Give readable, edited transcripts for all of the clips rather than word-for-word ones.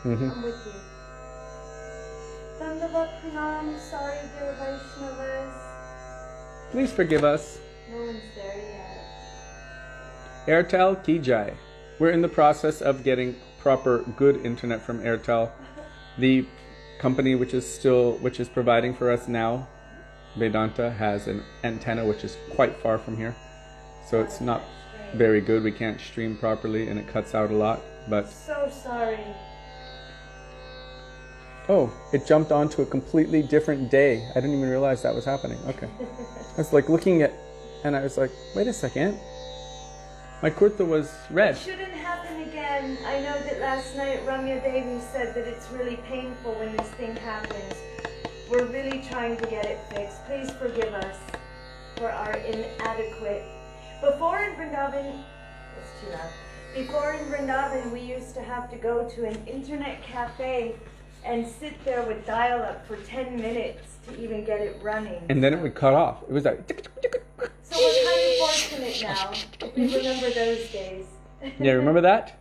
I'm with you. Dandavat Pranam, sorry dear Vaishnavas. Please forgive us. No one's there yet. Airtel Ki Jai. We're in the process of getting proper good internet from Airtel. The company which is providing for us now, Vedanta, has an antenna which is quite far from here. So it's not very good. We can't stream properly and it cuts out a lot. But so sorry. Oh, it jumped onto a completely different day. I didn't even realize that was happening. Okay. I was like looking at, and I was like, wait a second. My kurta was red. It shouldn't happen again. I know that last night Ramya Devi said that it's really painful when this thing happens. We're really trying to get it fixed. Please forgive us for our inadequate. Before in Vrindavan, it's too loud. Before in Vrindavan, we used to have to go to an internet cafe and sit there with dial-up for 10 minutes to even get it running. And then it would cut off. It was like... So we're kind of fortunate now, if we remember those days. Yeah, remember that?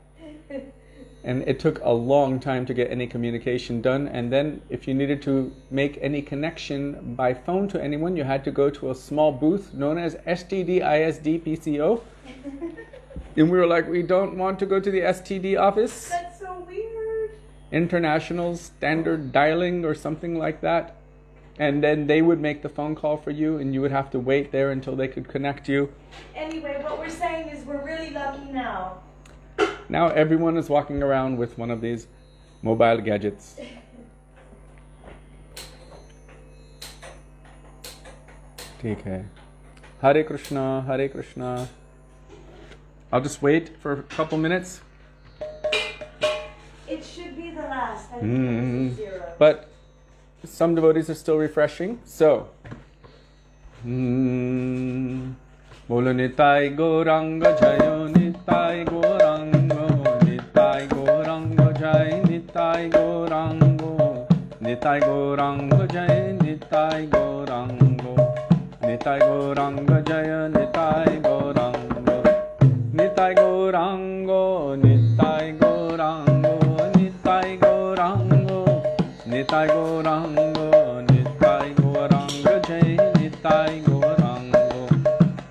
And it took a long time to get any communication done. And then if you needed to make any connection by phone to anyone, you had to go to a small booth known as STD ISD PCO. And we were like, we don't want to go to the STD office. That's so weird. International standard dialing or something like that. And then they would make the phone call for you and you would have to wait there until they could connect you. Anyway, what we're saying is we're really lucky now. Now everyone is walking around with one of these mobile gadgets. Okay. Hare Krishna, Hare Krishna. I'll just wait for a couple minutes. It should be the last. I think this is 0. But some devotees are still refreshing. So, Bolo Nitai Gauranga Jayo Nitai Gaurango Nitai Gaurango Jai Nitai Gaurango Nitai Gaurango Jai Nitai Gaurango Nitai Gaurango Jaya Nitai Gaurango Nitai Gaurango Nitai Gaurango Nitai Gaurango Nitai Gaurango Nitai Gaurango Jai Nitai Gaurango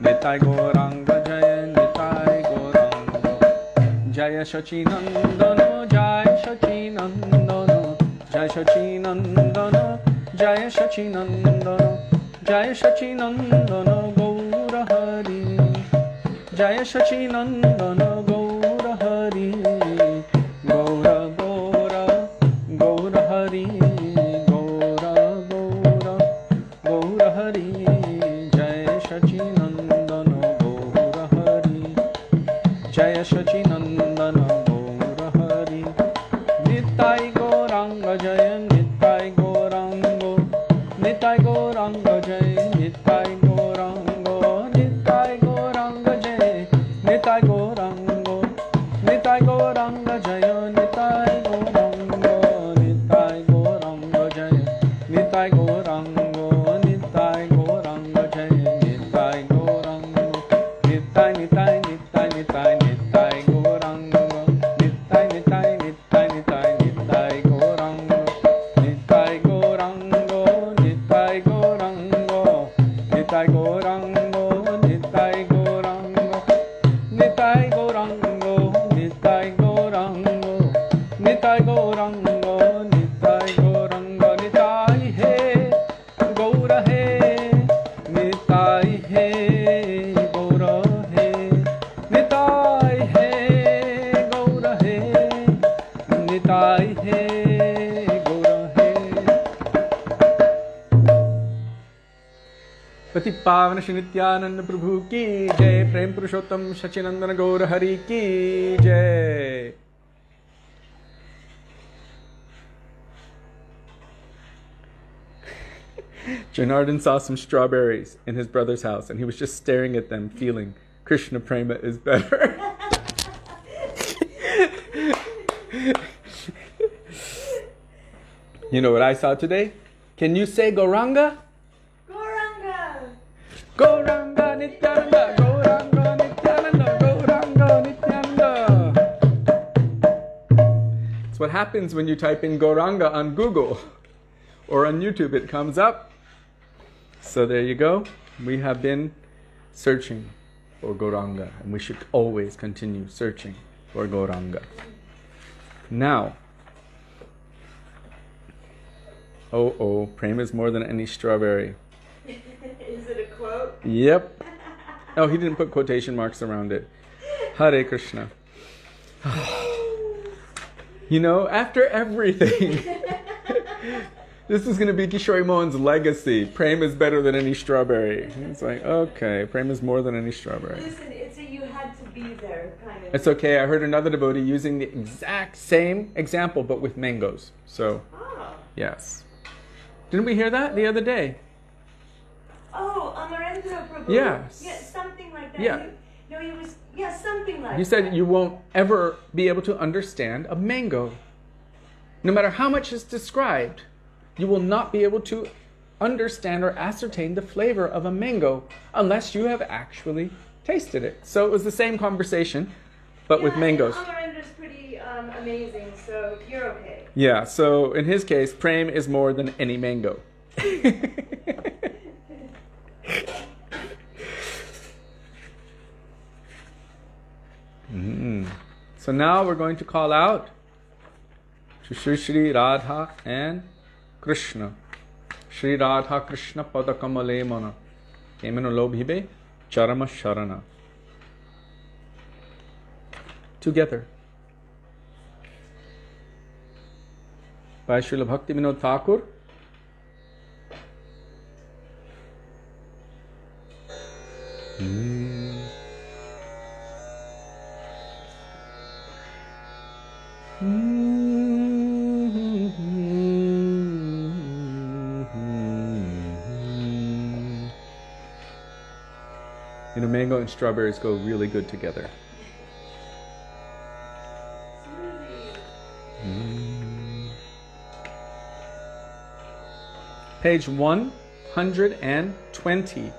Nitai Gaurango Jai Nitai Gaurango Jaya Shachinandana Jaya Shachinandana Jaya Shachinandana Jaya Shachinandana Jaya Shachinandana Gaura Hari Jaya Shachinandana Gaura Hari Gaura Gaura Gaura Hari Gaura Gaura Gaura Hari Jaya Shachinandana Gaura Hari Jaya Shachinandana Gaura Hari Nitai Gauranga Jaya Nitai Gaurango Nitai Gauranga Jaya Nitai Gaurango Nitai Gauranga Jaya Nitai Gaurango Nitai Gauranga Jaya Nitai Gaurango Nitai Gauranga Jaya Nitai Gaurango Nitai Gauranga Jaya Nitai Gaurango Nitai Nitai Nitai Nitai Nitai Gaurango Nitai Nitai Nitai Nitai Nitai Gaurango Nitai Gaurango Nitai Gaurango Nitai Gaurango Nitai Gaurango Nitai Gaurango Nitai Gaurango Nitai Gaurango Nitai Gaurango Nitai He Gaura He Nitai He Gaura He Nitai He Gaura He Nitai He Gaura He Pati Pavana Shri Nityananda Prabhu ki jai Prem Purushottam Shachinandana Gaura Hari ki jai. Janardhan saw some strawberries in his brother's house and he was just staring at them feeling Krishna Prema is better. You know what I saw today? Can you say Gauranga? Gauranga Nityananda, Gauranga Nityananda, Gauranga Nityananda. It's what happens when you type in Gauranga on Google or on YouTube. It comes up. So there you go. We have been searching for Gauranga, and we should always continue searching for Gauranga. Now, prema is more than any strawberry. Is it a quote? Yep. Oh, he didn't put quotation marks around it. Hare Krishna. You know, after everything, this is going to be Kishori Mohan's legacy. Prema is better than any strawberry. It's like, okay, prema is more than any strawberry. Listen, it's a you had to be there kind of. It's okay. I heard another devotee using the exact same example, but with mangoes. So, yes. Didn't we hear that the other day? Oh, Amarendra Prabhu. Yes. Yeah, something like that. Yeah. He was, something like that. He said you won't ever be able to understand a mango. No matter how much is described, you will not be able to understand or ascertain the flavor of a mango unless you have actually tasted it. So it was the same conversation, but with mangoes. Amarendra's pretty amazing, so you're okay. Yeah, so in his case, prem is more than any mango. So now we're going to call out to Shri Radha and Krishna. Shri Radha Krishna Padakamale Mana Kemano Lobhibe Charama Sharana. Together. By Srila Bhaktivedānta Thakur. You know, mango and strawberries go really good together. Page 120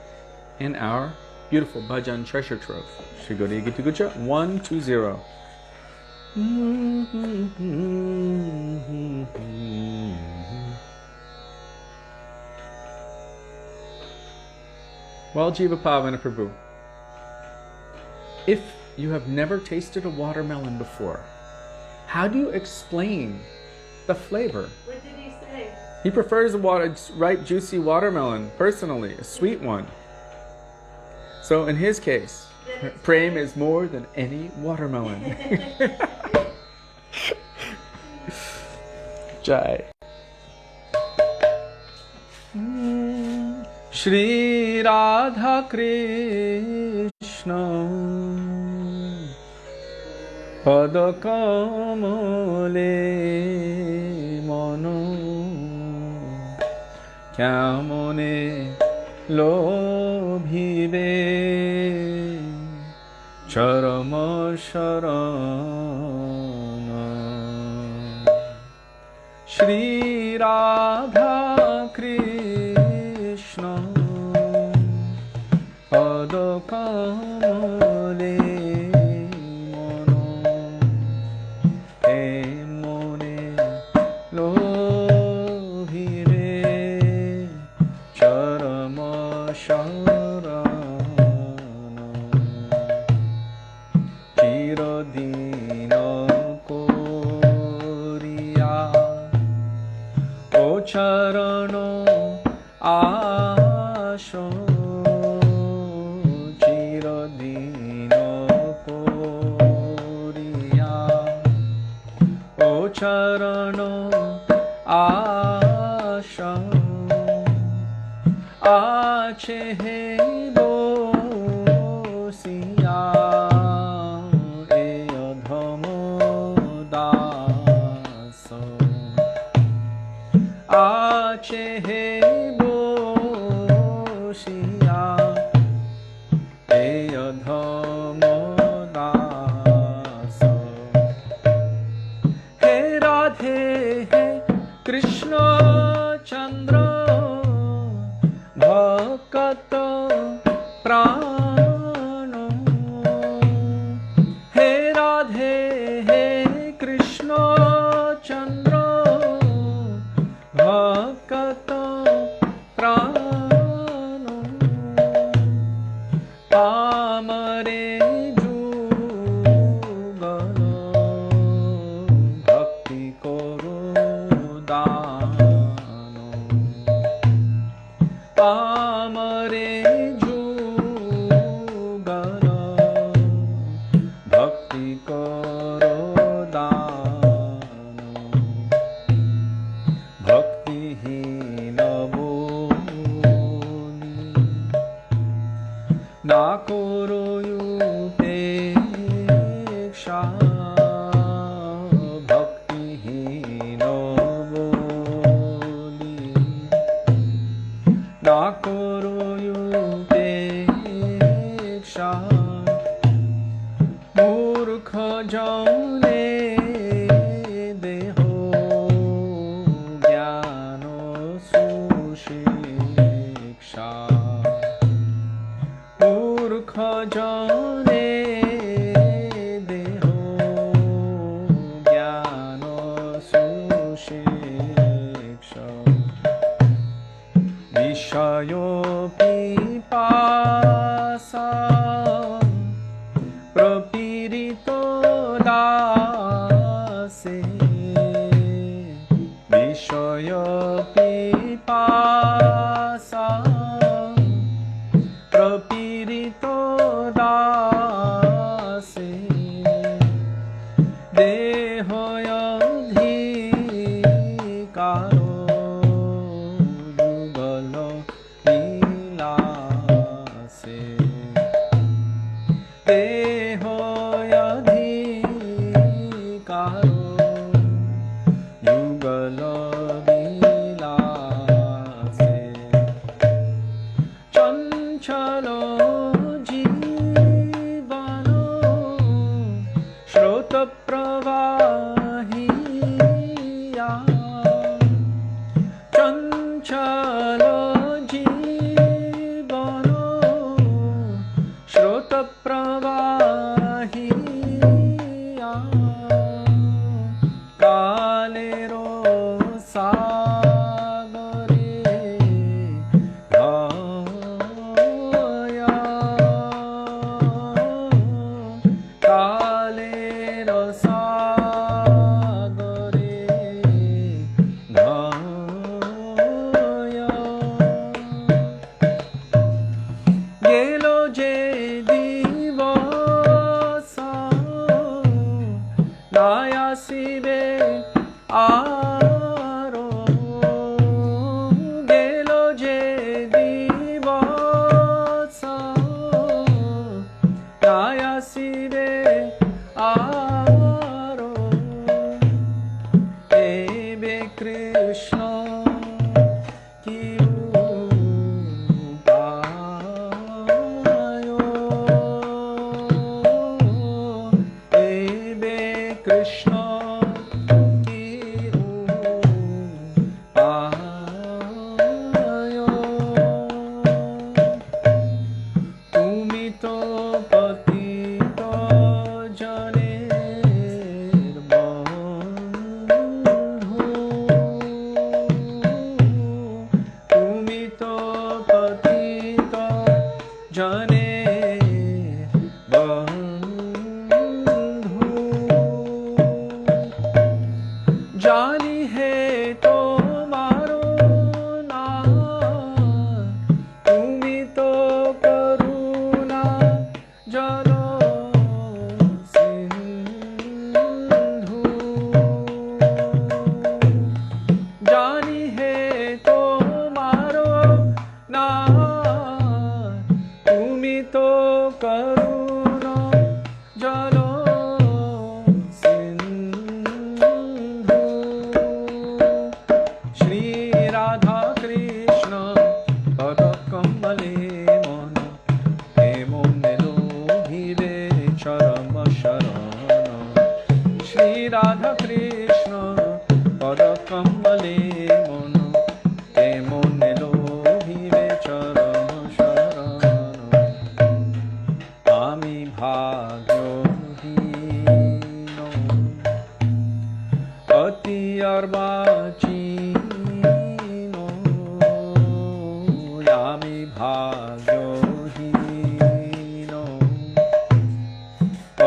in our beautiful Bhajan treasure trove. Shri Gaudiya Gita Gucha 120. Well, Jiva Pavana Prabhu, if you have never tasted a watermelon before, how do you explain the flavor? What did he say? He prefers a ripe, juicy watermelon, personally, a sweet one. So in his case, prem is more than any watermelon. Jai. Shri Radha Krishna Padakamale Mano Kyamone Lobhibe Charama Sharana. Shri Radha Krishna Padakamale Mano Emone Lobhibe Charama Sharana. Chirodina Koriya O Charano Asho Chirodina Koriya O Charano Asho Ache Bosiya Ache Bosiya Damodarāṣṭakam. He Radhe He Krishna Chandra Bhakata Prano. He Radhe He Krishna দেহয়ধিকারো যুগল বিলাসে দেহয়ধিকারো যুগল বিলাসে চঞ্চল জীবন স্রোত প্রবাহিয়া চঞ্চল জীবন স্রোত প্রবাহিয়া কালের সাগরে ভয়া কালের সাগরে ভয়া গেল যে দিবস নাই আসিবে আরো গেল যে দিবস নাই আসিবে আরো এবে কৃষ্ণ কি উপায় এবে কৃষ্ণ কি উপায় তুমি তো পতিত জনের বন্ধু তুমি তো পতিত জনের বন্ধু জানি হে তোমারো না তুমি তো করুণা জল সিন্ধু জানি হে তোমারো না তুমি তো করুণা জল সিন্ধু শ্রী রাধা কৃষ্ণ পদ কমলে মন হে মনে লোভিবে চরম শরণ শ্রী রাধা কৃষ্ণ পদ কমলে মন হে মনে লোভিবে চরম শরণ আমি ভাগ্যহীন অতি অর্বাচীন আমি ভাগ্যহীন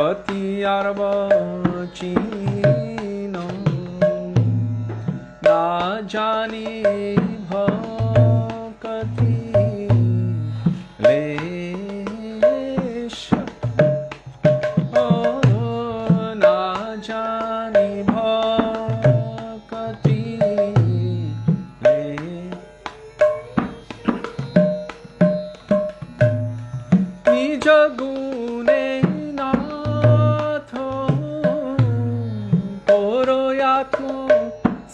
অতি অর্বাচীন না জানি ভক্তি লেশ না জানি ভক্তি নিজ গুণে নাথ পরয়াত্ম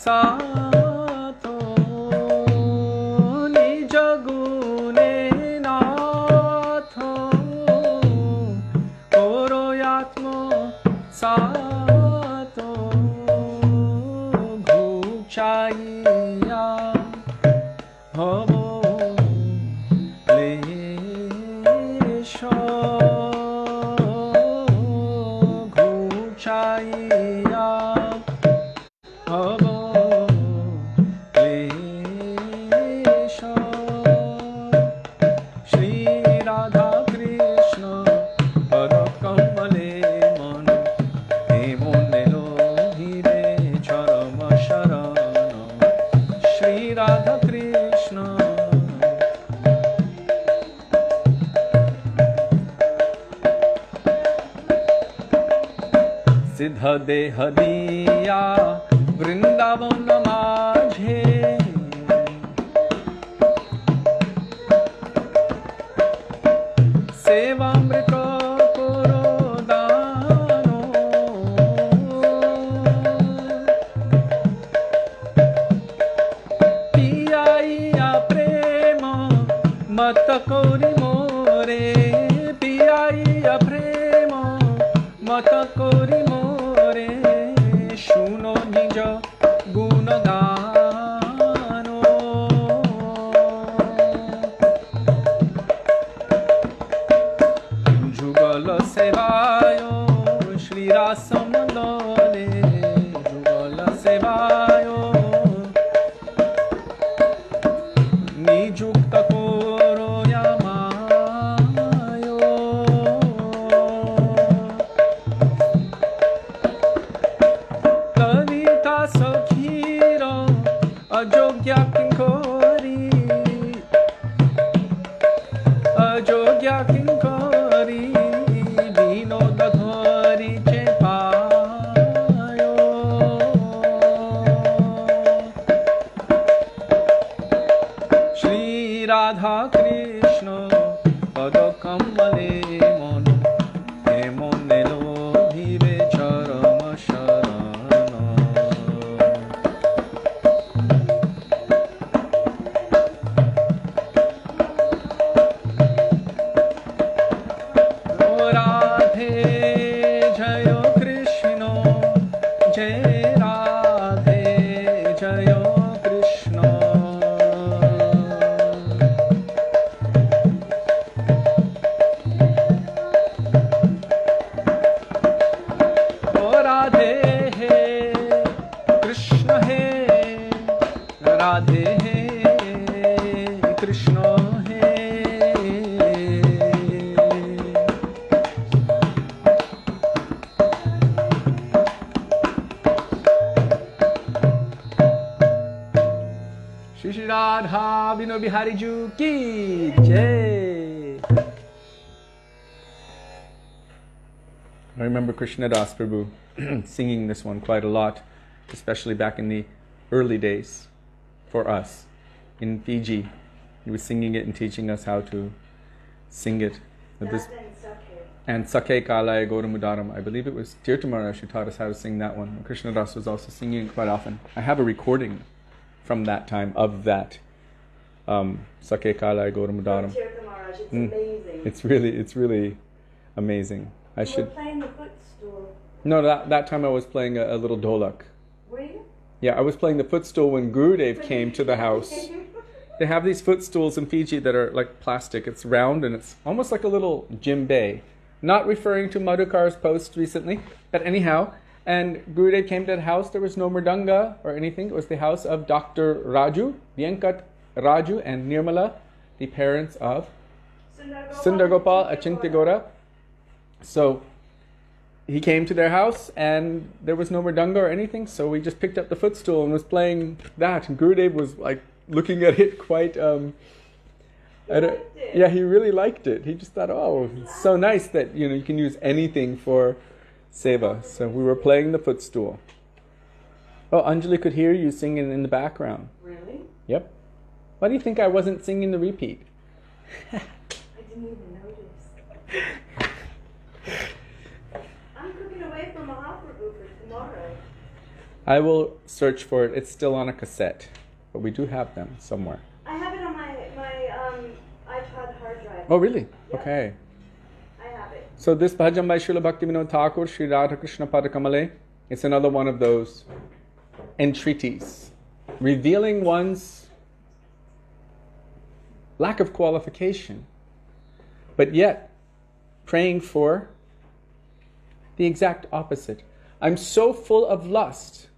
সাথ নিজ গুণে নাথ পরয়াত্ম সাথ ঘুচাইয়া ভব ক্লেশ ঘুচাইয়া ভব ক্লেশ শ্রী রাধা কৃষ্ণ পদ কমলে মন হে মনে লোভিবে চরম শরণ শ্রী রাধা কৃষ্ণ দেহ দিয়া বৃন্দাবন মাঝে সেবামৃত করো দান পিয়াইয়া প্রেম মত করি মোরে পিয়াইয়া প্রেম মত করি মোরে শুনো নিজ গুণগান যুগল সেবায় শ্রীরাস মণ্ডলে যুগল সেবায় নিযুক্ত করো আমায় ললিতা সখীর অযোগ্য কিঙ্করি অযোগ্য কিঙ্করি বিনোদ ধরি চেপায় শ্রী রাধা কৃষ্ণ পদ কমলে মন এমন লোভিবে চরম শরণ ও রাধে জয় কৃষ্ণ জয় রাধে জয় কৃষ্ণ ओ राधे हे कृष्ण हे राधे हे कृष्ण हे श्री श्री राधा बिनो बिहारी जी की जय. I remember Krishnadas Prabhu singing this one quite a lot, especially back in the early days for us in Fiji. He was singing it and teaching us how to sing it. And Sake Kalaya Gauramudaram. I believe it was Tirthamara who taught us how to sing that one. Krishnadas was also singing it quite often. I have a recording from that time of that Sake Kalaya Gauramudaram. It's amazing. It's really amazing. I should. Were playing the footstool. No, that time I was playing a little dholak. Were you? Yeah, I was playing the footstool when Gurudev came to the house. They have these footstools in Fiji that are like plastic. It's round and it's almost like a little djembe. Not referring to Madhukar's post recently, but anyhow. And Gurudev came to the house. There was no mridanga or anything. It was the house of Dr. Raju, Vyankat Raju and Nirmala, the parents of Sundargopal Achintyagora. So he came to their house and there was no mridanga or anything, so we just picked up the footstool and was playing that. And Gurudev was like looking at it quite, yeah, he really liked it. He just thought, oh, it's so nice that, you can use anything for seva. So we were playing the footstool. Oh, Anjali could hear you singing in the background. Really? Yep. Why do you think I wasn't singing the repeat? I didn't even notice. I'm cooking away for Mahaprabhu for tomorrow. I will search for it. It's still on a cassette, but we do have them somewhere. I have it on my iPod hard drive. Oh, really? Yep. Okay. I have it. So this bhajan by Srila Bhaktivedānta Thakur, Śrī Radha Krishna Padakamale, it's another one of those entreaties, revealing one's lack of qualification, but yet praying for the exact opposite. I'm so full of lust,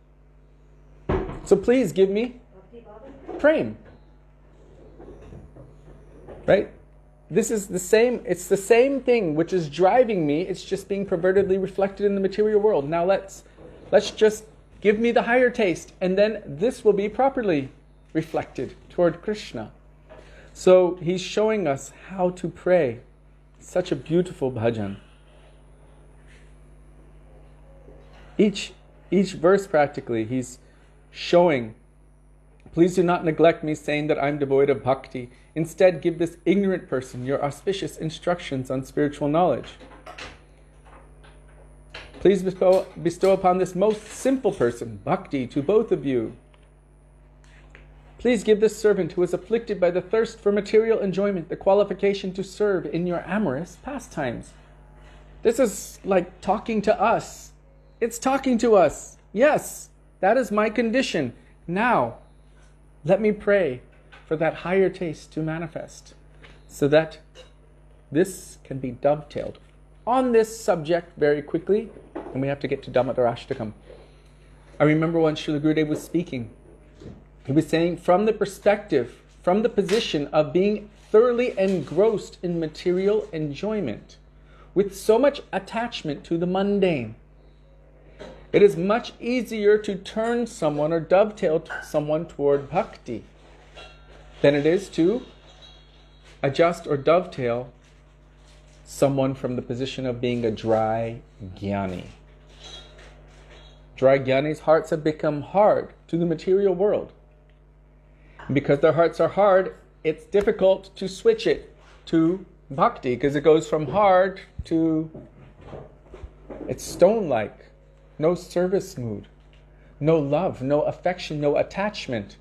so please give me prem. Right? This is the same, it's the same thing which is driving me, it's just being pervertedly reflected in the material world. Now let's just give me the higher taste, and then this will be properly reflected toward Krishna. So he's showing us how to pray. Such a beautiful bhajan. Each verse practically, he's showing, please do not neglect me saying that I'm devoid of bhakti. Instead, give this ignorant person your auspicious instructions on spiritual knowledge. Please bestow upon this most simple person bhakti to both of you. Please give this servant who is afflicted by the thirst for material enjoyment the qualification to serve in your amorous pastimes. This is like talking to us. It's talking to us. Yes, that is my condition. Now, let me pray for that higher taste to manifest so that this can be dovetailed. On this subject very quickly, and we have to get to Damodarāṣṭakam. I remember when Srila Gurudev was speaking, he was saying from the perspective, from the position of being thoroughly engrossed in material enjoyment, with so much attachment to the mundane, it is much easier to turn someone or dovetail someone toward bhakti than it is to adjust or dovetail someone from the position of being a dry jnani. Dry jnanis' hearts have become hard to the material world. And because their hearts are hard, it's difficult to switch it to bhakti, because it goes from hard to, it's stone-like. No service mood, no love, no affection, no attachment.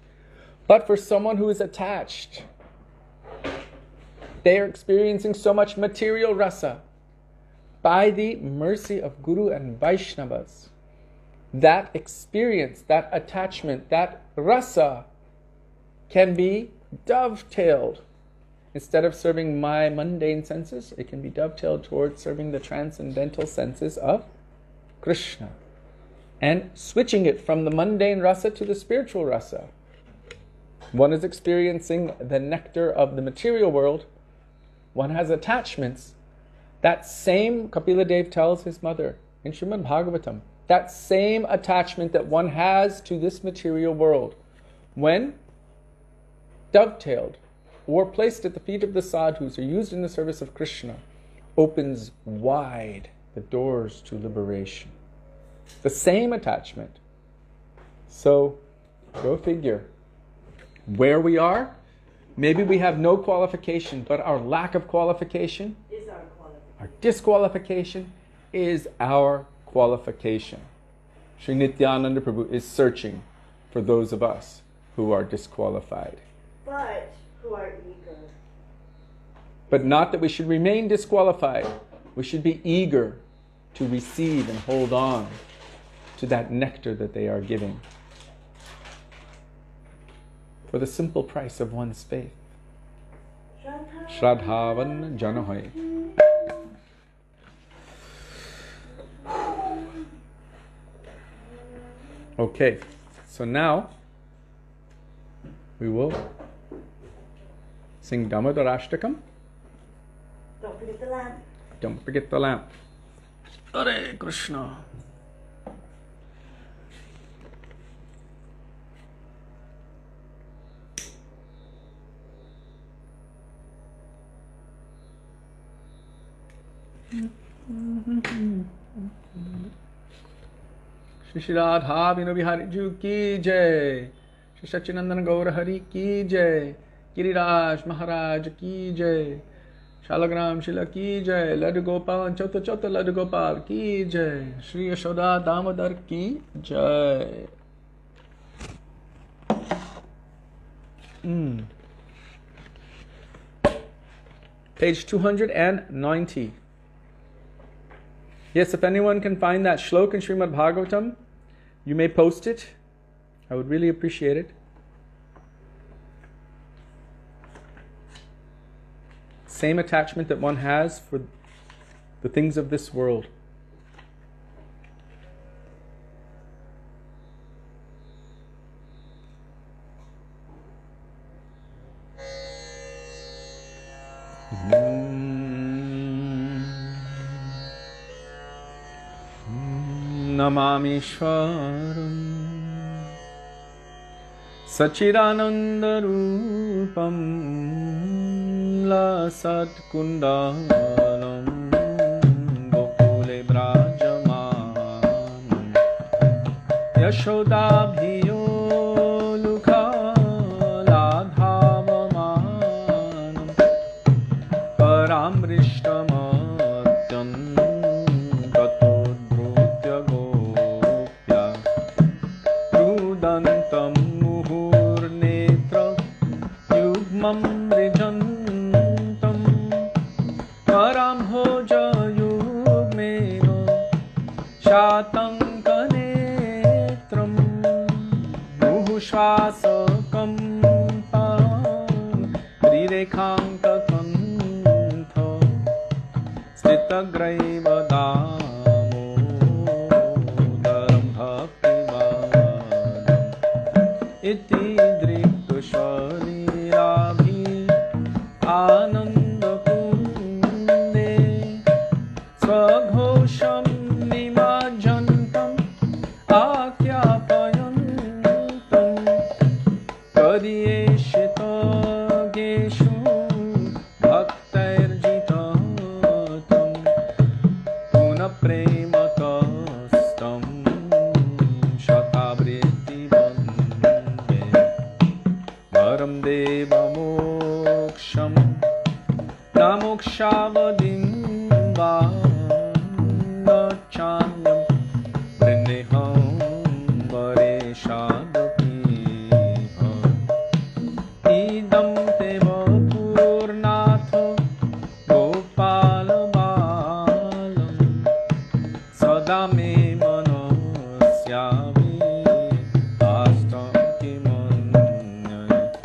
But for someone who is attached, they are experiencing so much material rasa. By the mercy of Guru and Vaishnavas, that experience, that attachment, that rasa can be dovetailed. Instead of serving my mundane senses, it can be dovetailed towards serving the transcendental senses of Krishna. And switching it from the mundane rasa to the spiritual rasa. One is experiencing the nectar of the material world. One has attachments. That same, Kapila Dev tells his mother in Śrīmad Bhagavatam, that same attachment that one has to this material world, when dovetailed or placed at the feet of the sadhus or used in the service of Krishna, opens wide the doors to liberation. The same attachment. So, go figure. Where we are, maybe we have no qualification, but our lack of qualification Is our qualification. Our disqualification is our qualification. Sri Nityananda Prabhu is searching for those of us who are disqualified. But who are eager. But not that we should remain disqualified. We should be eager to receive and hold on to that nectar that they are giving for the simple price of one's faith. Shraddhavan Janahoy. Okay, so now we will sing Damodarāṣṭakam. Don't forget the lamp. Don't forget the lamp. Hare Krishna. Shri Radha Vino Bihari Ju ki jai. Shri Satyanandana Gaura Hari ki jai. Giriraj Mahārāja ki jai. Shalagram Shila ki jai. Laddu Gopal Chota Chota Laddu Gopal ki jai. Shri Yashoda Damodar ki jai. Page 290. Yes, if anyone can find that shlok in Śrīmad Bhagavatam, you may post it. I would really appreciate it. Same attachment that one has for the things of this world. Namamishwaram Sachidanandarupam Lasat Kundalam Gokule Brajamanam यशोदाभियो लुखलाधावमानं परामृष्टमत्यन्ततोद्धृत्य Gopya रुदन्तं मुहुर्नेत्र युग्मं मृजन्तं पराम्भोजयुग्मेन शातङ्कनेत्रं मुहुश्वासकम्पा त्रिरेखाङ्ककण्ठ स्थितग्रैव दामोदरं भक्तिवादम् इति दृक्तशरीराभि आनन्दकुन्दे स्वघोषं निमज्जन्तम् आख्यापयन्तं तदीयेषितज्ञेषु भक्तैर्जितं पुनः प्रेमतस्तं शतावृत्तिवन्दे वरं देवमोक्षं न मोक्षावधिं वा न चान्यं वृन्देहं वरेशादपीह इदं ते वपुर्नाथ गोपालबालं सदा मे मनस्याभिलाषं किमन्यत्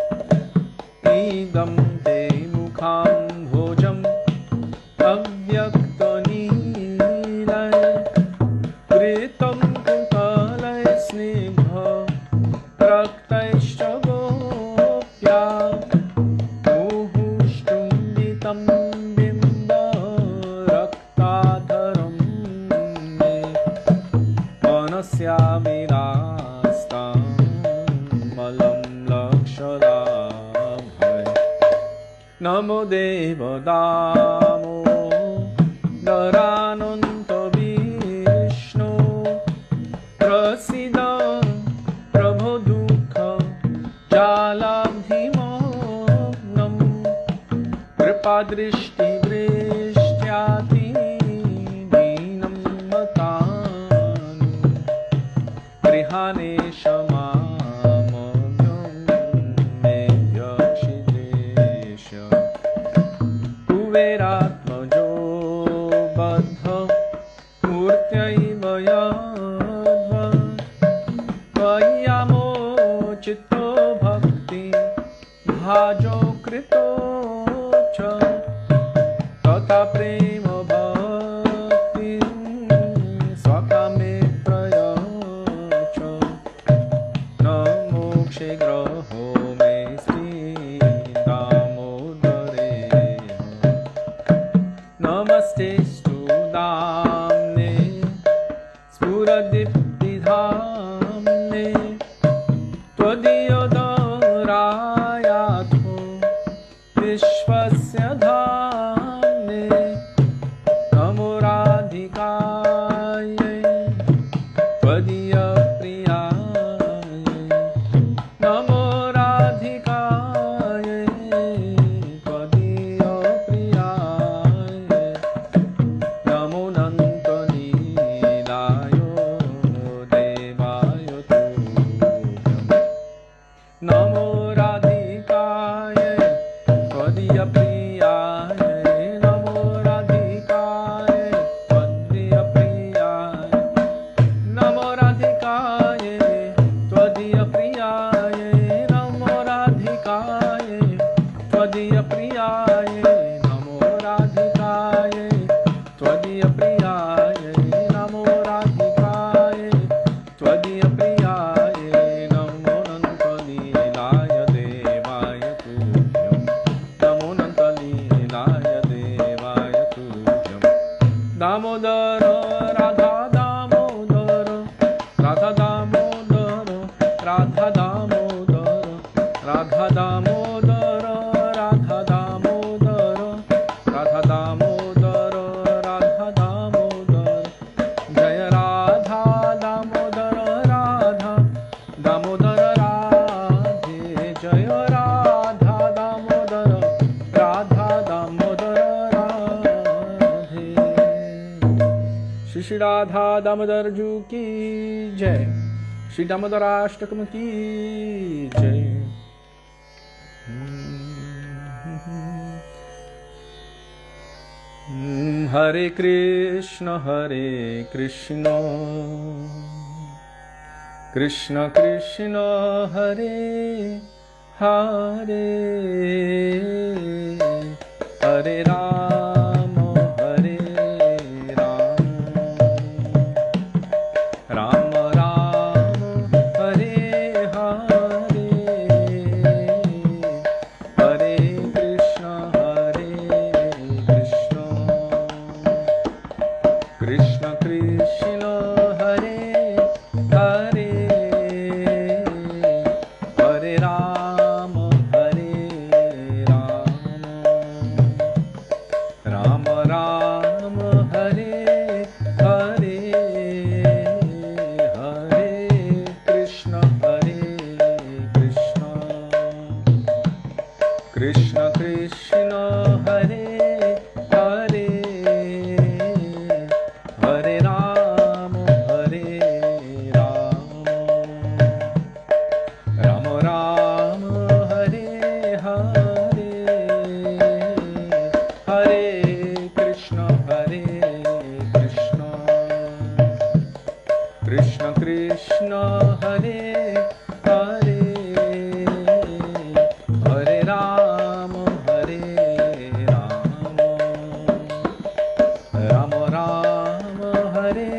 इदं ते मुखाम्भोजम् अव्यक्तनीलय कृतं कुन्तलय स्निग्ध रक्तैश्च गोप्या मुहुष्टुम्बितं बिम्ब रक्ताधरं मे मनस्याभिलाषं मलं लक्षदाभय नमो देवदामोदरानन्त विष्णु प्रसीद प्रभो दुःख जालाब्धिमग्नं कृपादृष्टिवृष्ट्याति दीनं मतानु गृहाणे क्षमामग्नं मे यक्षिद्रेश कुबेरात्मजो बद्ध मूर्त्यैव यद्वत् त्वय्यामो चित्तो भक्ति भाजो कृतो च तथा प्रेम भक्तिं स्वकामे प्रयच्छ न मोक्षे ग्रहो मे श्रीदामोदरे नमस्तेऽस्तु दाम्ने स्फुरदीप्तिधाम्ने त्वदीयोदरायाथो विश्वस्य धाम्ने नमो राधिकायै त्वदीयप्रियायै नमो राधिकायै त्वदीयप्रियायै नमो नन्तलीलाय देवाय तुभ्यं नमो राधिकायै त्वदीयप्रियायै नमो राधिकायै त्वदीयप्रियायै नमो राधिकायै त्वदीयप्रियायै नमो राधिकायै त्वदीयप्रियायै नमो राधिकायै त्वदीयप्रियायै नमो राधिकायै त्वदीयप्रियायै नमो नन्तलीलाय देवाय तुभ्यं नमो नन्तलीलाय देवाय तुभ्यं दामोदर राधा दामोदर राधा दामोदर राधा दामोदर राधा दामोदर राधा दामोदर राधा दामोदर राधा दामोदर जय राधा दामोदर राधा श्री राधा दामोदर जू की जय, श्री दामोदराष्टकम की जय। हरे कृष्ण कृष्ण कृष्ण हरे हरे, हरे राम राम राम हरे हरे, हरे कृष्ण कृष्ण कृष्ण हरे हरे, हरे राम राम राम हरे हरे, हरे कृष्ण कृष्ण कृष्ण हरे हरे, हरे राम राम हरे हरे, हरे कृष्ण कृष्ण कृष्ण हरे हरे, हरे राम राम हरे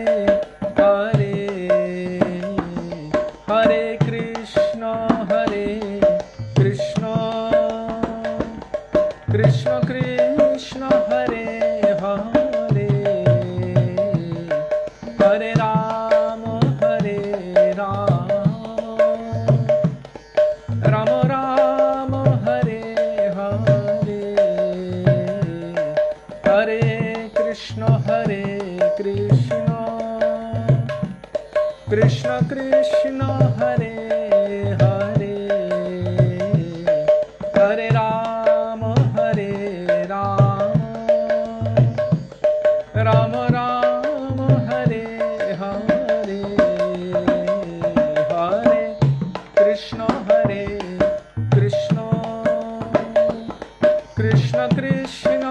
हरे, हरे कृष्ण कृष्ण कृष्ण हरे हरे, हरे राम राम हरे हरे, हरे कृष्ण कृष्ण कृष्ण हरे हरे, हरे राम राम राम हरे हरे, हरे कृष्ण कृष्ण कृष्ण हरे हरे, हरे राम राम राम हरे हरे, हरे कृष्ण कृष्ण कृष्ण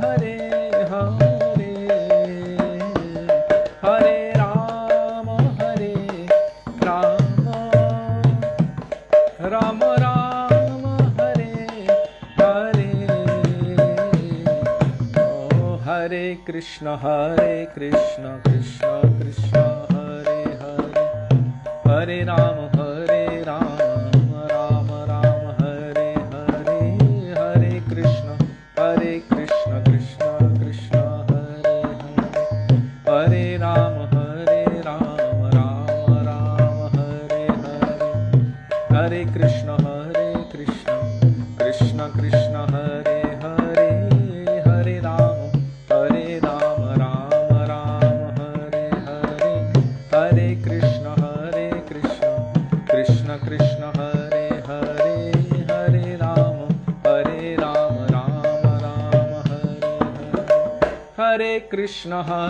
हरे हरे, हरे राम राम राम हरे हरे, ओ हरे कृष्ण कृष्ण कृष्ण हरे हरे, हरे राम राम राम हरे हरे, हरे कृष्ण कृष्ण कृष्ण हरे हरे, हरे राम राम राम हरे हरे, हरे कृष्ण कृष्ण कृष्ण हरे हरे, हरे राम राम राम हरे हरे, हरे कृष्ण कृष्ण कृष्ण हरे हरे, हरे राम राम राम हरे हरे,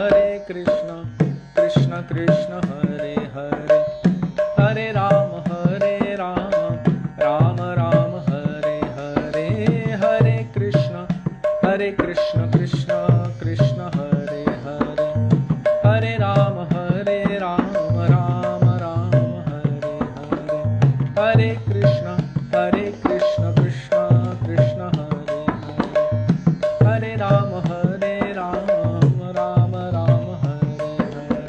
हरे कृष्ण कृष्ण कृष्ण हरे हरे, हरे राम राम राम हरे हरे, हरे कृष्ण कृष्ण कृष्ण हरे हरे, हरे राम राम राम हरे हरे, हरे कृष्ण कृष्ण कृष्ण हरे हरे, हरे राम राम राम हरे हरे,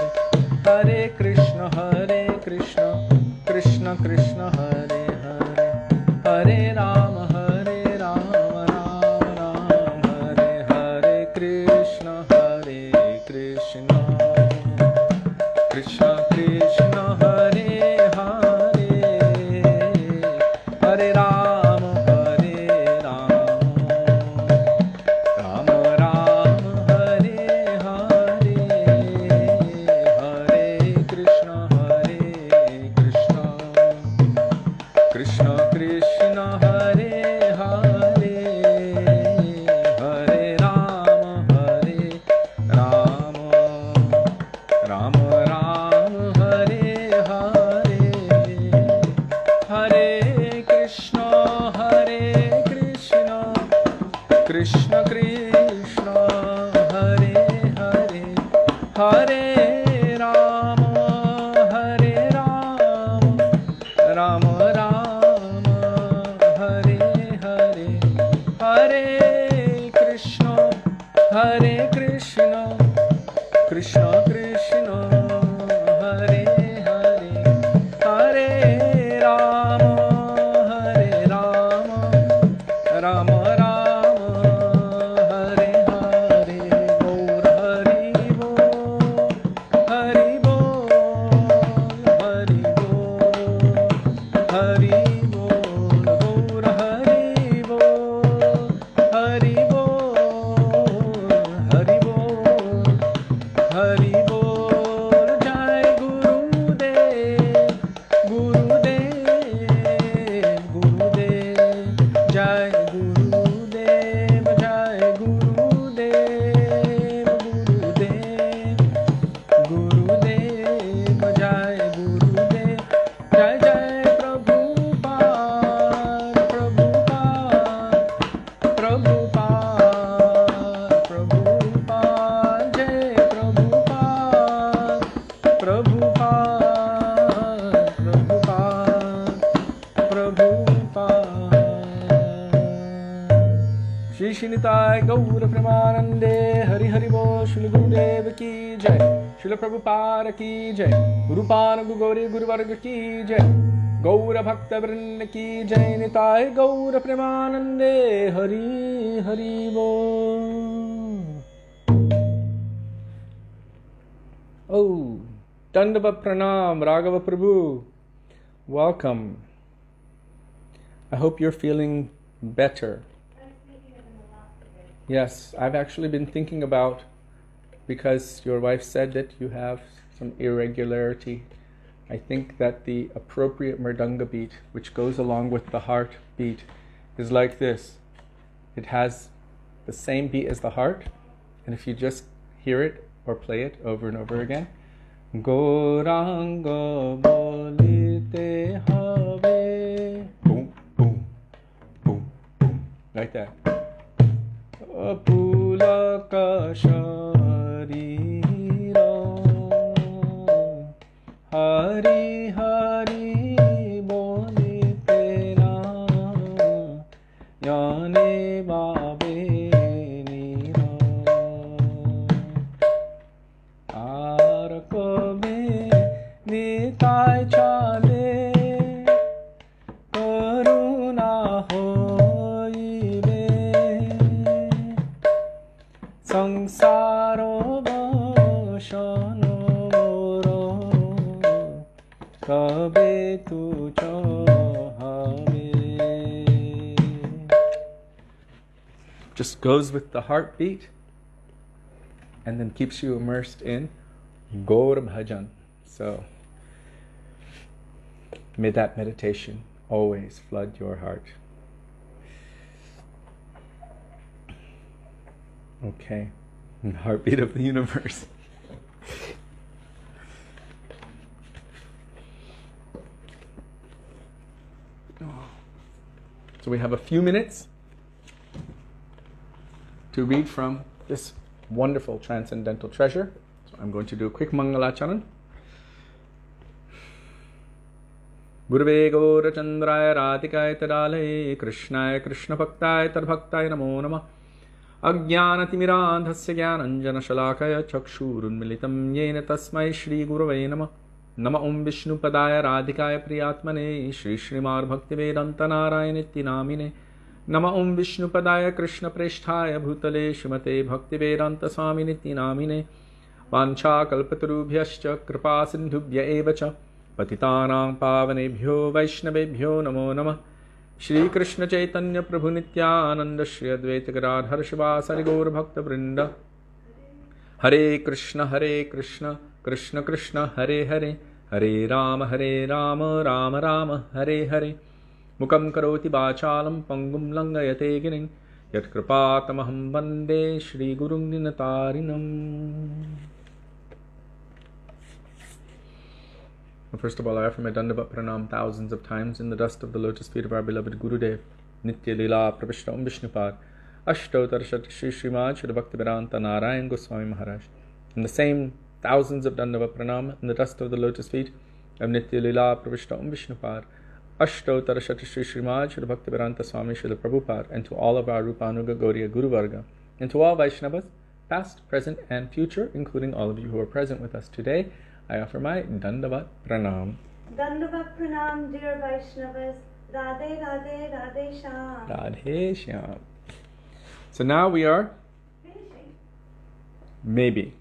हरे कृष्ण कृष्ण कृष्ण हरे हरे, हरे राम राम राम हरे हरे, हरे Krishna Hare Rama, Hare Rama, Rama Rama, Hare Hare, Hare Krishna, Hare Krishna, Krishna Krishna, Hare Hare, Hare Rama, Hare Rama, Rama Rama, Hare Hare, Gaur Hari Bol, Hari Bol, Hari Bol, Hari Bol, Gaur Hari Bol, Hari Bol, Hari Bol, Hari Bol, Jai Gurudev, Gurudev, Gurudev, Jai Gurudev, Jai Gurudev, Gurudev, Gurudev, Jai Gurudev, Jai Jai Prabhupada, Prabhupada, Prabhupada, Prabhupada, Jai Prabhupada, Prabhupada, Prabhupada, Prabhupada. Shri Shinitai Gaura Premanande, Hari Hari Bol, Shri Gurudev ki Jai, Shri Prabhupada ki Jai, Guru Pana Guru Gauri Guru Varga ki Jai, Gaura Bhakta Vrinda ki Jai, Nitai Gaura Premanande, Hari Hari Bol. Oh, Dandava Pranam, Raghava Prabhu. Welcome. I hope you're feeling better. Yes, I've actually been thinking about, because your wife said that you have some irregularity, I think that the appropriate mridanga beat, which goes along with the heart beat, is like this. It has the same beat as the heart, and if you just hear it or play it over and over again, Gauranga bolite have, boom, boom, boom, boom, like that. Apulaka sharira, Hari Hari bolite na, Yane babe nira, Arakabe nitai chale, Karuna hoibe, Sangsaro bashano moro, kabe tu chahame. Just goes with the heartbeat and then keeps you immersed in Gaur Bhajan. So may that meditation always flood your heart. Okay, heartbeat of the universe. So we have a few minutes to read from this wonderful transcendental treasure. So I'm going to do a quick Mangalacharan. Gurve Gaura Chandraya Radhikaya Tadale Krishnaya Krishna Bhaktaya Tadbhaktaya Namo Namah Ajnanatimirandhasya Jnananjana Shalakaya Chakshurunmilitam Yena Tasmai Shri Gurave Namah Nama Om Vishnu Padaya Radhikaya Priyatmane Shri Śrīmad Bhaktivedānta Nārāyaṇa Namine Nama Om Vishnu Padaya Krishna Preshthaya Bhutale Śrīmate Bhaktivedānta Swāminiti Namine Vancha Kalpatarubhyascha Kripa Sindhubhya Evacha Patitānaṁ Pāvanebhyo Vaishnavebhyo Namo Namah Shri Krishna Chaitanya Prabhu Nityananda Shri Advaita Gadadhar Shivasari Gaur Bhakta Vrinda Hare Krishna Krishna Krishna Hare Hare Hare Rama Rama Rama Hare Hare Mukam Karoti Bācālam Pangum Langayate Giring Yat Kripatamaham Vande Shri Gurum Dinatarinam. First of all, I offer my Dandavat Pranam thousands of times in the dust of the lotus feet of our beloved Gurudev, Nitya Lila Pravishta Vishnupad, Ashtotar Shri Śrīmad Śrī Bhaktivedānta Nārāyaṇa Gosvāmī Mahārāja. In the same thousands of Dandavat Pranam in the dust of the lotus feet of Nitya Lila Pravishta Vishnupad, Ashto Tarashati Shri Śrīmad, Śrīla Bhaktivedānta Swami Śrīla Prabhupada, and to all of our Rupanuga Gaudiya Guru Varga, and to all Vaishnavas, past, present, and future, including all of you who are present with us today, I offer my Dandavat Pranam. Dandavat Pranam, dear Vaishnavas. Radhe, Radhe, Radhe Shyam. Radhe Shyam. So now we are Finishing. maybe.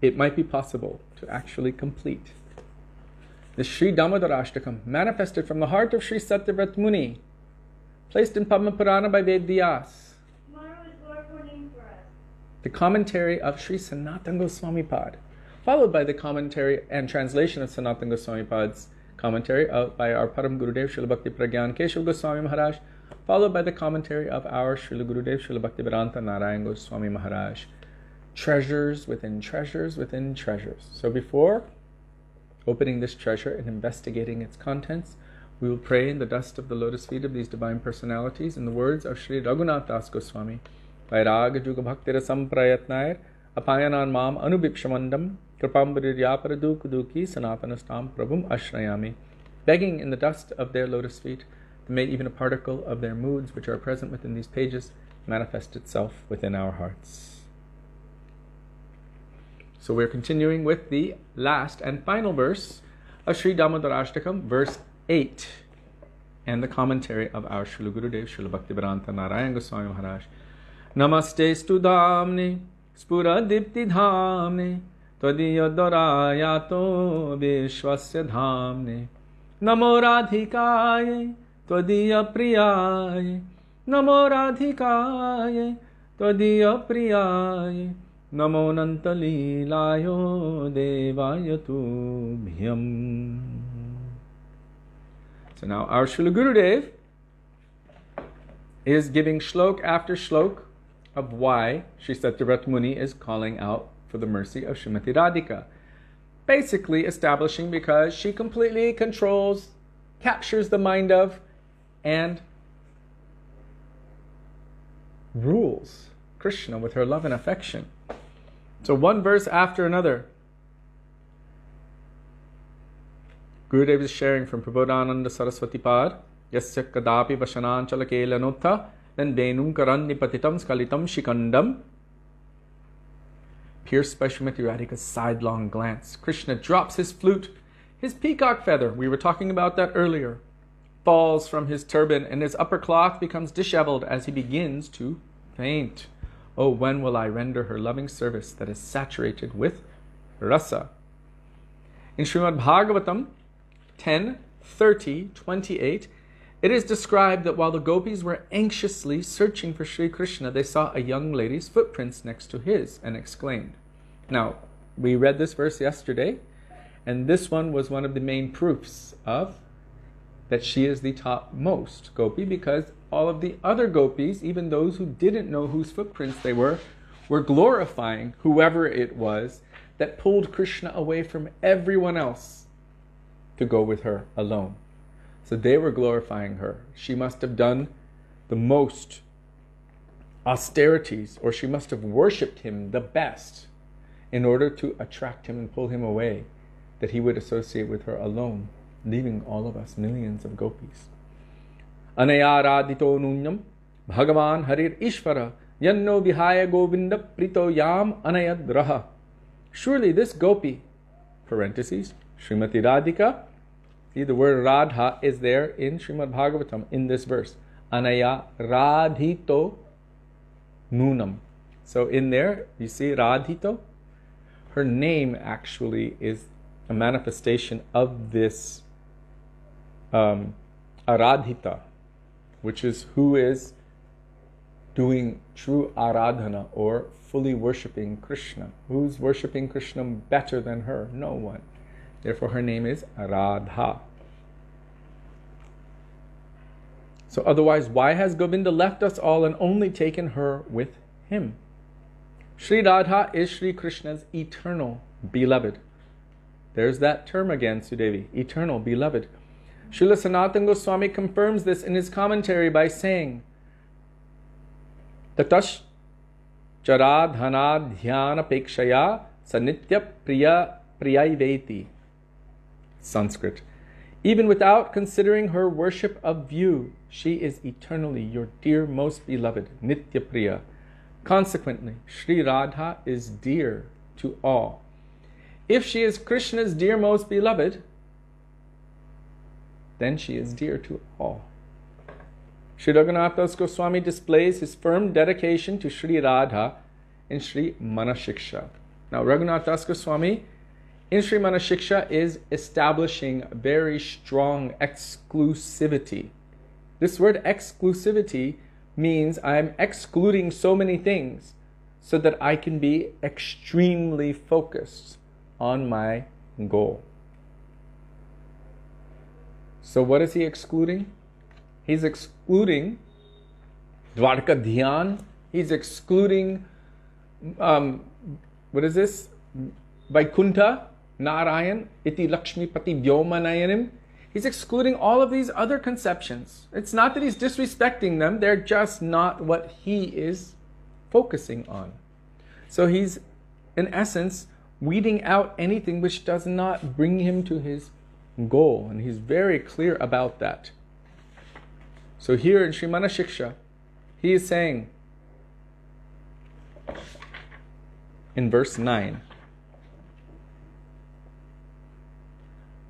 It might be possible to actually complete the Śrī Dāmodarāṣṭakam, manifested from the heart of Śrī Satyavrata Muni, placed in Padma Purana by Ved Vyas. Tomorrow is Lord Purnim for us. The commentary of Śrī Sanātana Gosvāmī Pad, followed by the commentary and translation of Sanātana Gosvāmī Pad's commentary by our Param Gurudev Śrīla Bhakti Pragyan Keshav Goswami Maharaj, followed by the commentary of our Śrīla Gurudev Śrīla Bhaktivedānta Nārāyaṇa Gosvāmī Maharaj. Treasures within treasures within treasures. So before opening this treasure and investigating its contents, we will pray in the dust of the lotus feet of these divine personalities in the words of Śrī Raghunath Das Goswami. Vairāga Juga Bhaktira Samprayatnair Apayanan Mam Anubipshamandam Kripamburiryapada Dukuduki Sanatanastam Prabhum Ashrayami. Begging in the dust of their lotus feet to make even a particle of their moods which are present within these pages manifest itself within our hearts. So we're continuing with the last and final verse of Śrī Dāmodarāṣṭakam, verse 8, and the commentary of our Śrīla Gurudev Śrīla Bhaktivedānta Nārāyaṇa Gosvāmī Maharaj. Namaste stu dhamne spura dipti dhamne tvadiya vishwasya dhamne namo radhikaye tvadiya priyaye namo radhikaye tvadiya priyaye Namo Nantalilayo Devayatu Bhyam. So now our Śrīla Gurudev is giving shlok after shlok of why Śrī Satyavrata Muni is calling out for the mercy of Srimati Radhika. Basically establishing because she completely controls, captures the mind of, and rules Krishna with her love and affection. So one verse after another. Gurudev is sharing from Prabodhananda Saraswati Pad, Yasya Kadapi Vashananachala Kelanotha, then Venum Karannipatitam Skalitam Shikandam. Pierced by Srimati Radhika's sidelong glance, Krishna drops his flute, his peacock feather, we were talking about that earlier, falls from his turban, and his upper cloth becomes disheveled as he begins to faint. Oh, when will I render her loving service that is saturated with rasa? In Śrīmad Bhagavatam 10:30-28, it is described that while the gopis were anxiously searching for Sri Krishna, they saw a young lady's footprints next to his and exclaimed. Now, we read this verse yesterday, and this one was one of the main proofs of that she is the topmost gopi, because all of the other gopis, even those who didn't know whose footprints they were glorifying whoever it was that pulled Krishna away from everyone else to go with her alone. So they were glorifying her. She must have done the most austerities, or she must have worshipped him the best in order to attract him and pull him away, that he would associate with her alone, leaving all of us, millions of gopis. Anaya radhito nunyam Bhagavan Harir Ishvara Yanno Vihaya Govinda Prito Yam Anayad Raha. Surely this gopi, parentheses, Srimati Radhika, see the word Radha is there in Śrīmad Bhagavatam in this verse. Anaya radhito nunam. So in there, you see Radhito, her name actually is a manifestation of this Aradhita, which is who is doing true aradhana, or fully worshipping Krishna. Who's worshipping Krishna better than her? No one. Therefore her name is Radha. So otherwise, why has Govinda left us all and only taken her with him? Śrī Radha is Śrī Krishna's eternal beloved. There's that term again, Sudevi, eternal beloved. Śrīla Sanātana Gosvāmī confirms this in his commentary by saying, Tatash charadhana dhyana pekshaya sanitya priyaiveti. Sanskrit. Even without considering her worship of you, she is eternally your dear most beloved, Nitya Priya. Consequently, Sri Radha is dear to all. If she is Krishna's dear most beloved, then she is dear to all. Śrī Dāmodarāṣṭakam Gosvāmī displays his firm dedication to Sri Radha in Sri Manashiksha. Now, Raghunath Goswami in Sri Manashiksha is establishing very strong exclusivity. This word exclusivity means I'm excluding so many things so that I can be extremely focused on my goal. So what is he excluding? He's excluding Dvarka Dhyan. He's excluding, what is this? Vaikuntha, Nārāyaṇa, iti Lakshmi Pati Vyomanayanim. He's excluding all of these other conceptions. It's not that he's disrespecting them, they're just not what he is focusing on. So he's, in essence, weeding out anything which does not bring him to his goal. And he's very clear about that. So here in Sri Manashiksha, he is saying, in verse 9,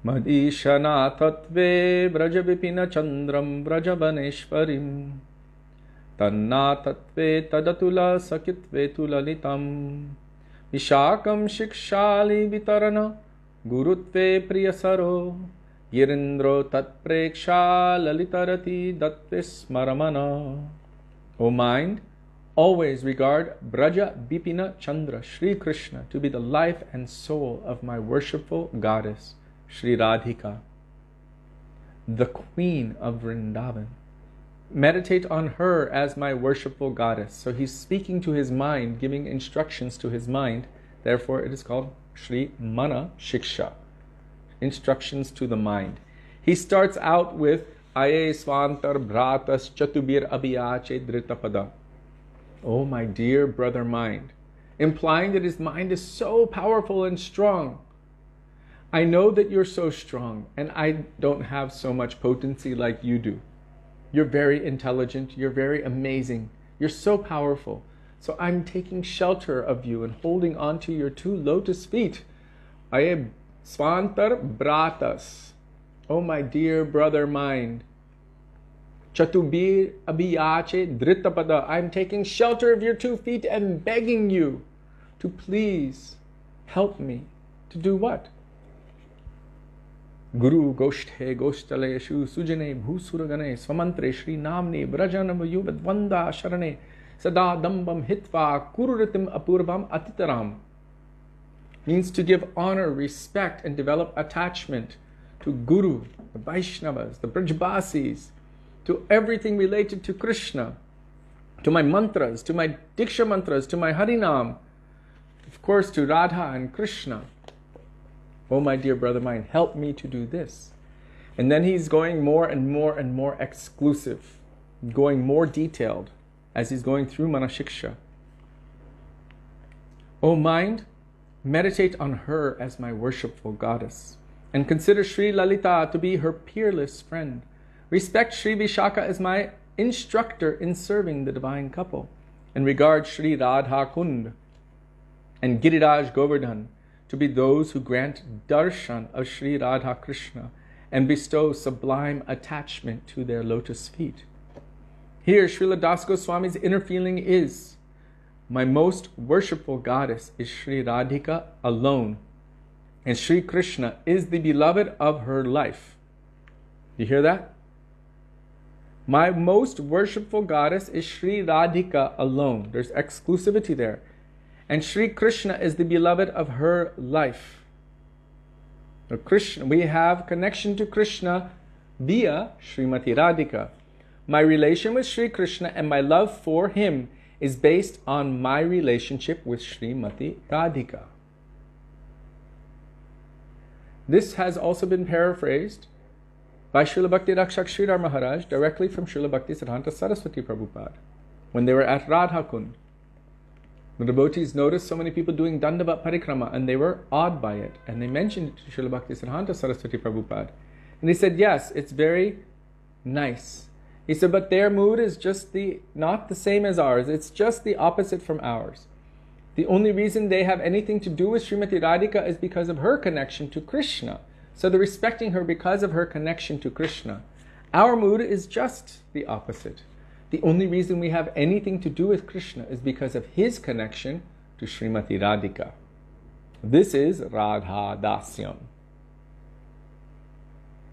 Madishana tatve braja vipina chandram braja vaneshwarim tanna tatve tadatula sakitve tulalitam vishakam shikshali vitarana gurutve priyasaro yirindro tatpreksha lalitarati datvismaramana. O mind, always regard Braja Bipina Chandra, Sri Krishna, to be the life and soul of my worshipful goddess, Sri Radhika, the queen of Vrindavan. Meditate on her as my worshipful goddess. So he's speaking to his mind, giving instructions to his mind. Therefore, it is called Sri Mana Shiksha, instructions to the mind. He starts out with Aye Svantar Bhratas Chatubir Abhiyache Dritapada. Oh, my dear brother mind, implying that his mind is so powerful and strong. I know that you're so strong, and I don't have so much potency like you do. You're very intelligent, you're very amazing, you're so powerful. So I'm taking shelter of you and holding on to your two lotus feet. Aye Svantar Bhratas. Oh, my dear brother mind. Chatubir Abhiyache Dritapada. I'm taking shelter of your 2 feet and begging you to please help me to do what? Guru Goshthe Goshtaleshu Sujane Bhusuragane Swamantre Shri Namne Brajanam Yubadvanda Sharane Sada Dambam Hitva Kururitim Apurvam Atitaram. Means to give honor, respect, and develop attachment to Guru, the Vaishnavas, the Brajbasis, to everything related to Krishna, to my mantras, to my Diksha mantras, to my Harinam, of course to Radha and Krishna. Oh, my dear brother mine, help me to do this. And then he's going more and more and more exclusive, going more detailed as he's going through Manashiksha. O mind, meditate on her as my worshipful goddess, and consider Sri Lalita to be her peerless friend. Respect Sri Vishaka as my instructor in serving the divine couple, and regard Sri Radha Kund and Giriraj Govardhan to be those who grant darshan of Sri Radha Krishna and bestow sublime attachment to their lotus feet. Here, Srila Das Goswami's inner feeling is, my most worshipful goddess is Sri Radhika alone, and Sri Krishna is the beloved of her life. You hear that? My most worshipful goddess is Sri Radhika alone. There's exclusivity there. And Sri Krishna is the beloved of her life. So Krishna, we have connection to Krishna via Srimati Radhika. My relation with Sri Krishna and my love for him is based on my relationship with Srimati Radhika. This has also been paraphrased by Srila Bhakti Rakshak Sridhar Maharaj directly from Srila Bhakti Siddhanta Saraswati Prabhupada when they were at Radha Kund. The devotees noticed so many people doing Dandavat Parikrama, and they were awed by it. And they mentioned it to Srila Bhaktisiddhanta Saraswati Prabhupada. And he said, yes, it's very nice. He said, but their mood is just not the same as ours. It's just the opposite from ours. The only reason they have anything to do with Srimati Radhika is because of her connection to Krishna. So they're respecting her because of her connection to Krishna. Our mood is just the opposite. The only reason we have anything to do with Krishna is because of his connection to Srimati Radhika. This is Radha Dasyam.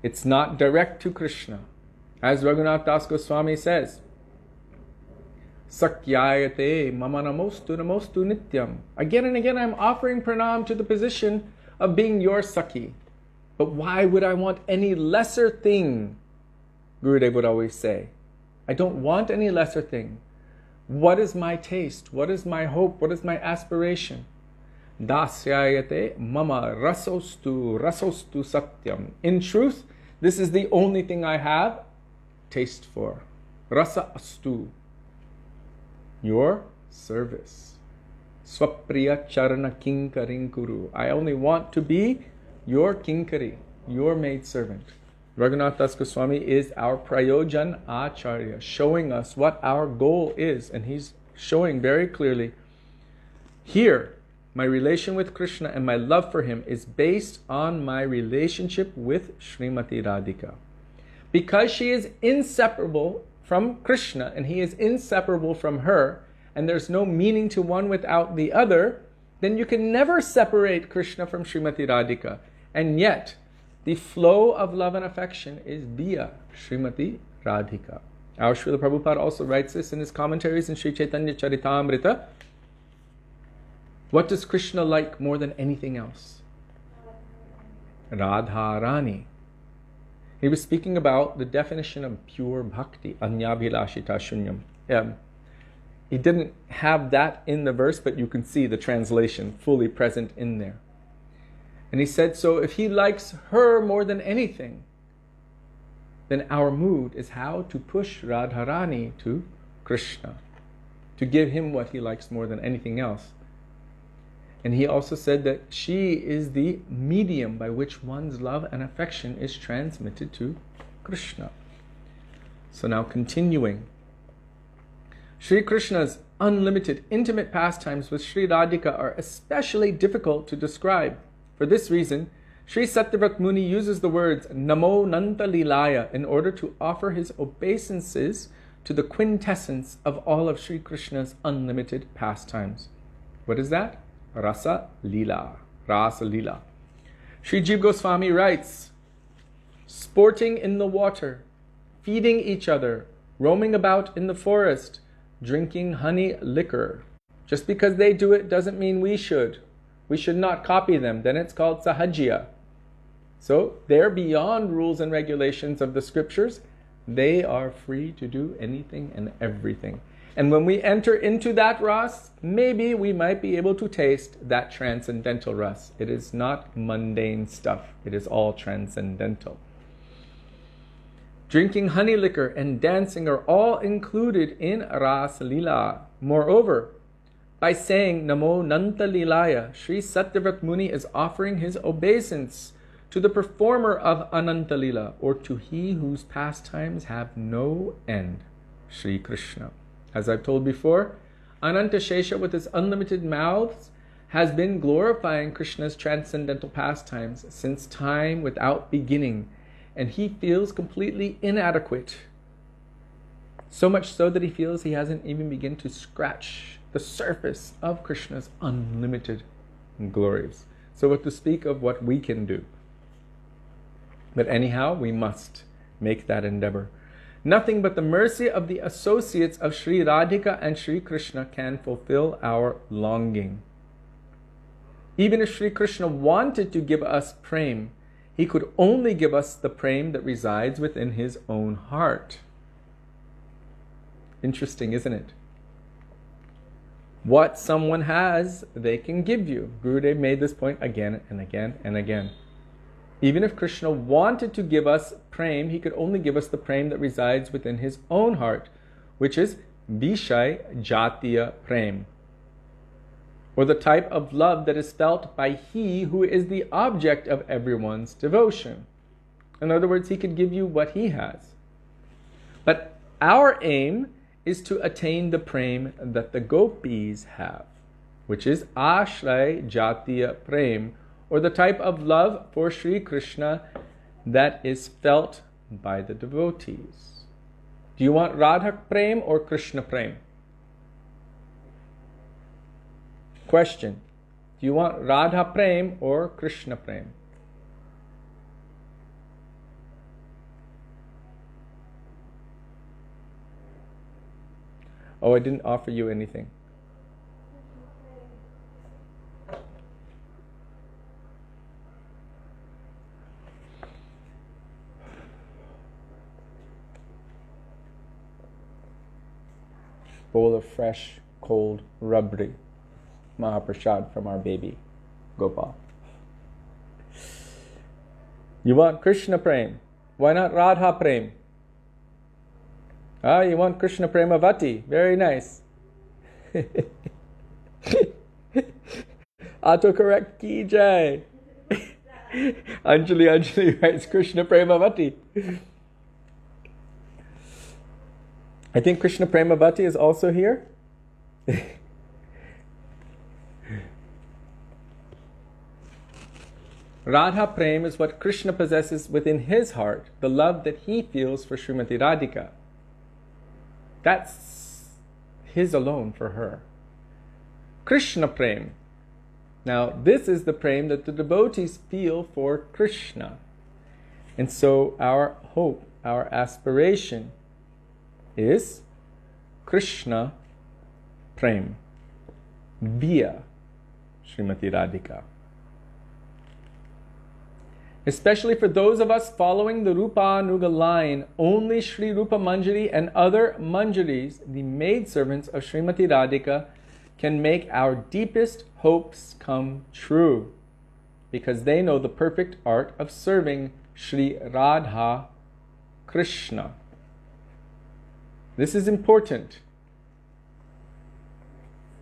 It's not direct to Krishna. As Raghunath Das Goswami says, Sakyayate mama namostu nityam. Again and again I'm offering pranam to the position of being your Sakhi. But why would I want any lesser thing? Gurudev would always say, I don't want any lesser thing. What is my taste? What is my hope? What is my aspiration? Dasyayate mama rasostu satyam. In truth, this is the only thing I have taste for. Rasa astu. Your service. Swapriya charana kinkaring kuru. I only want to be your kinkari, your maidservant. Raghunath Das Goswami is our prayojan acharya, showing us what our goal is. And he's showing very clearly, here, my relation with Krishna and my love for him is based on my relationship with Srimati Radhika. Because she is inseparable from Krishna and he is inseparable from her, and there's no meaning to one without the other, then you can never separate Krishna from Srimati Radhika. And yet, the flow of love and affection is via Srimati Radhika. Our Srila Prabhupada also writes this in his commentaries in Sri Chaitanya Charitamrita. What does Krishna like more than anything else? Radharani. He was speaking about the definition of pure bhakti, anyabhilashita shunyam. He didn't have that in the verse, but you can see the translation fully present in there. And he said, so if he likes her more than anything, then our mood is how to push Radharani to Krishna, to give him what he likes more than anything else. And he also said that she is the medium by which one's love and affection is transmitted to Krishna. So now continuing. Sri Krishna's unlimited intimate pastimes with Śrī Radhika are especially difficult to describe. For this reason, Śrī Satyavrata Muni uses the words Namo Nanta Lilaya in order to offer his obeisances to the quintessence of all of Sri Krishna's unlimited pastimes. What is that? Rasa Lila. Rasa Lila. Sri Jiva Goswami writes, sporting in the water, feeding each other, roaming about in the forest, drinking honey liquor. Just because they do it doesn't mean we should. We should not copy them. Then it's called sahajya. So they're beyond rules and regulations of the scriptures. They are free to do anything and everything. And when we enter into that ras, maybe we might be able to taste that transcendental ras. It is not mundane stuff. It is all transcendental. Drinking honey liquor and dancing are all included in Ras Lila. Moreover, by saying Namo Nanta Lilaya, Śrī Satyavrata Muni is offering his obeisance to the performer of Ananta Lila, or to he whose pastimes have no end, Sri Krishna. As I've told before, Ananta Shesha with his unlimited mouths has been glorifying Krishna's transcendental pastimes since time without beginning, and he feels completely inadequate. So much so that he feels he hasn't even begun to scratch the surface of Krishna's unlimited glories. So what to speak of what we can do. But anyhow, we must make that endeavor. Nothing but the mercy of the associates of Śrī Radhika and Śrī Krishna can fulfill our longing. Even if Śrī Krishna wanted to give us prem, he could only give us the prem that resides within his own heart. Interesting, isn't it? What someone has, they can give you. Gurudev made this point again and again and again. Even if Krishna wanted to give us prem, he could only give us the prem that resides within his own heart, which is Vishai Jatiya Prem. or the type of love that is felt by he who is the object of everyone's devotion. In other words, he could give you what he has. But our aim is to attain the prem that the gopis have, which is ashray jatiya prem, or the type of love for Sri Krishna that is felt by the devotees. Do you want Radha prem or Krishna prem? Question. Do you want Radha prem or Krishna prem? Oh, I didn't offer you anything. Bowl of fresh, cold, rubbery Mahaprasad from our baby, Gopal. You want Krishna Prem. Why not Radha Prem? Ah, you want Krishna Premavati. Very nice. Autocorrect ki jai. Anjali writes Krishna Premavati. I think Krishna Premavati is also here. Radha Prem is what Krishna possesses within his heart, the love that he feels for Srimati Radhika. That's his alone for her. Krishna Prem. Now, this is the prem that the devotees feel for Krishna. And so our hope, our aspiration is Krishna Prem via Srimati Radhika. Especially for those of us following the Rupa-nuga line, only Sri Rupa Manjari and other Manjaris, the maidservants of Srimati Radhika, can make our deepest hopes come true, because they know the perfect art of serving Sri Radha Krishna. This is important.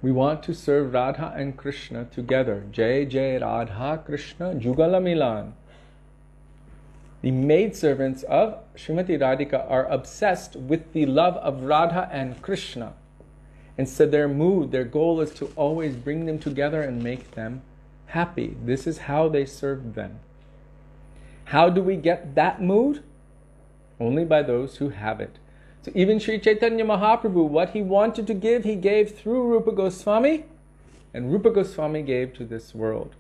We want to serve Radha and Krishna together. Jai Jai Radha Krishna Jugala Milan. The maidservants of Srimati Radhika are obsessed with the love of Radha and Krishna. And so their mood, their goal is to always bring them together and make them happy. This is how they serve them. How do we get that mood? Only by those who have it. So even Sri Chaitanya Mahaprabhu, what he wanted to give, he gave through Rupa Gosvāmī, and Rupa Gosvāmī gave to this world.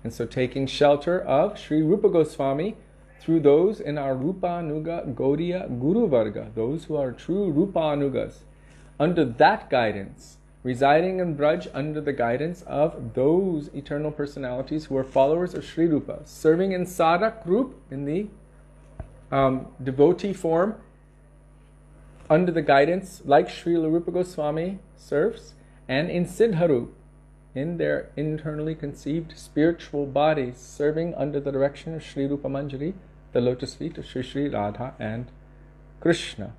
And so taking shelter of Sri Rupa Gosvāmī through those in our Rupa-nuga Gaudiya Guru Varga, those who are true Rupa-nugas, under that guidance, residing in Braj under the guidance of those eternal personalities who are followers of Sri Rupa, serving in Sadhak Rup, in the devotee form, under the guidance like Srila Rupa Gosvāmī serves, and in Siddharup, in their internally conceived spiritual bodies, serving under the direction of Sri Rupa Manjari, the lotus feet of Sri Sri Radha and Krishna.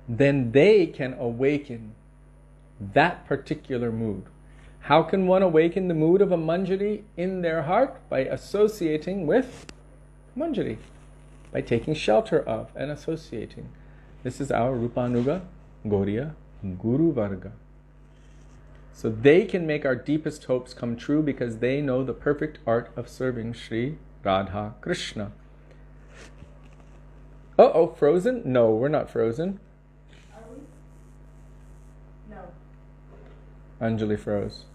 Then they can awaken that particular mood. How can one awaken the mood of a Manjari in their heart? By associating with Manjari, by taking shelter of and associating. This is our Rupa-nuga Gaudiya Guru Varga. So they can make our deepest hopes come true because they know the perfect art of serving Sri Radha Krishna. Uh-oh, frozen? No, we're not frozen. Are we? No. Anjali froze.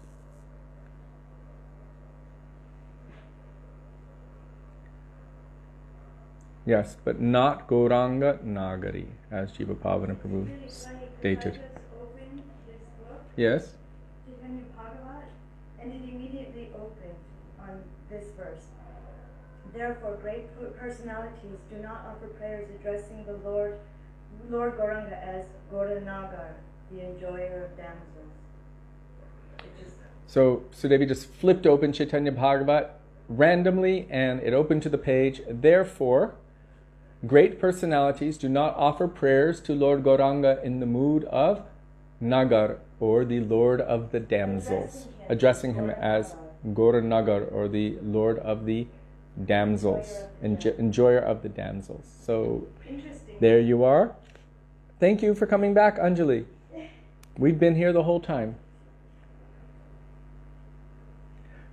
Yes, but not Gauranga Nagari, as Jiva Pavana Prabhu stated. Yes? And it immediately opened on this verse. Therefore, great personalities do not offer prayers addressing the Lord Gauranga as Gauranagar, the enjoyer of damsels. So Sudevi just flipped open Chaitanya Bhagavat randomly and it opened to the page. Therefore, great personalities do not offer prayers to Lord Gauranga in the mood of Nagar, or the Lord of the damsels, addressing him as Gaur Nagar, or the Lord of the damsels, enjoyer of the damsels. So there you are. Thank you for coming back, Anjali. We've been here the whole time.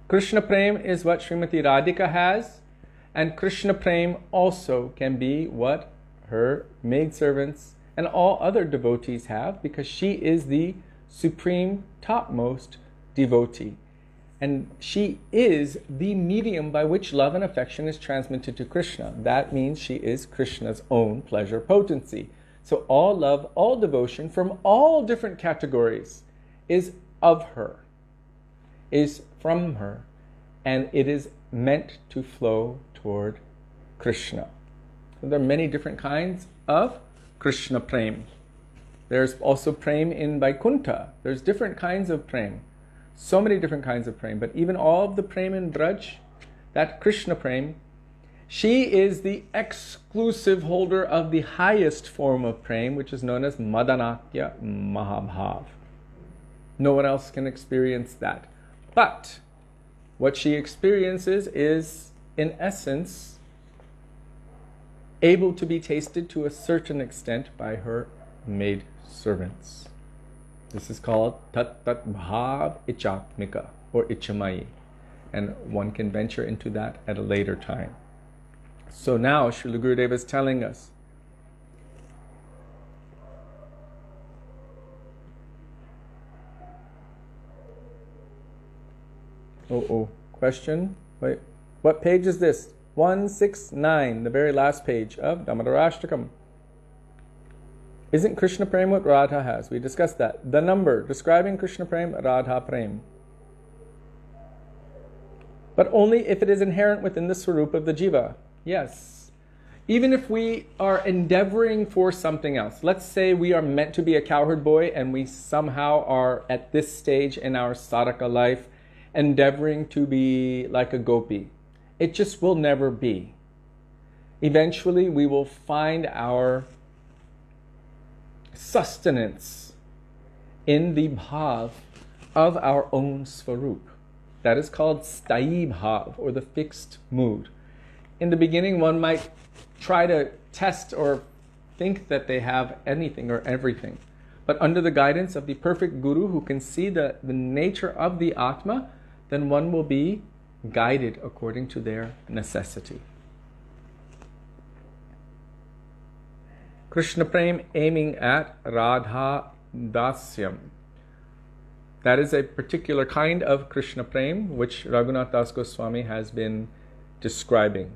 Krishna Prem is what Srimati Radhika has, and Krishna Prem also can be what her maidservants and all other devotees have, because she is the supreme topmost devotee. And she is the medium by which love and affection is transmitted to Krishna. That means she is Krishna's own pleasure potency. So all love, all devotion from all different categories is of her, is from her, and it is meant to flow toward Krishna. So there are many different kinds of Krishna Prem. There's also Prem in Vaikuntha. There's different kinds of Prem. So many different kinds of Prem. But even all of the Prem in Braj, that Krishna Prem, she is the exclusive holder of the highest form of Prem, which is known as Madanatya Mahabhav. No one else can experience that. But what she experiences is, in essence, able to be tasted to a certain extent by her maid servants. This is called Tat Tat Bhav Ichatmika, or Ichamai, and one can venture into that at a later time. So now Srila Gurudev is telling us, question? Wait, what page is this? 169, the very last page of Damodarāṣṭakam. Isn't Krishna Prem what Radha has? We discussed that. The number describing Krishna Prem, Radha Prem. But only if it is inherent within the swarup of the jiva. Yes. Even if we are endeavoring for something else. Let's say we are meant to be a cowherd boy and we somehow are at this stage in our sadhaka life endeavoring to be like a gopi. It just will never be. Eventually we will find our sustenance in the bhav of our own svarup. That is called sthayi bhav, or the fixed mood. In the beginning, one might try to test or think that they have anything or everything. But under the guidance of the perfect guru who can see the nature of the Atma, then one will be guided according to their necessity. Krishna Prem aiming at Radha Dasyam. That is a particular kind of Krishna Prem which Raghunath Das Goswami has been describing.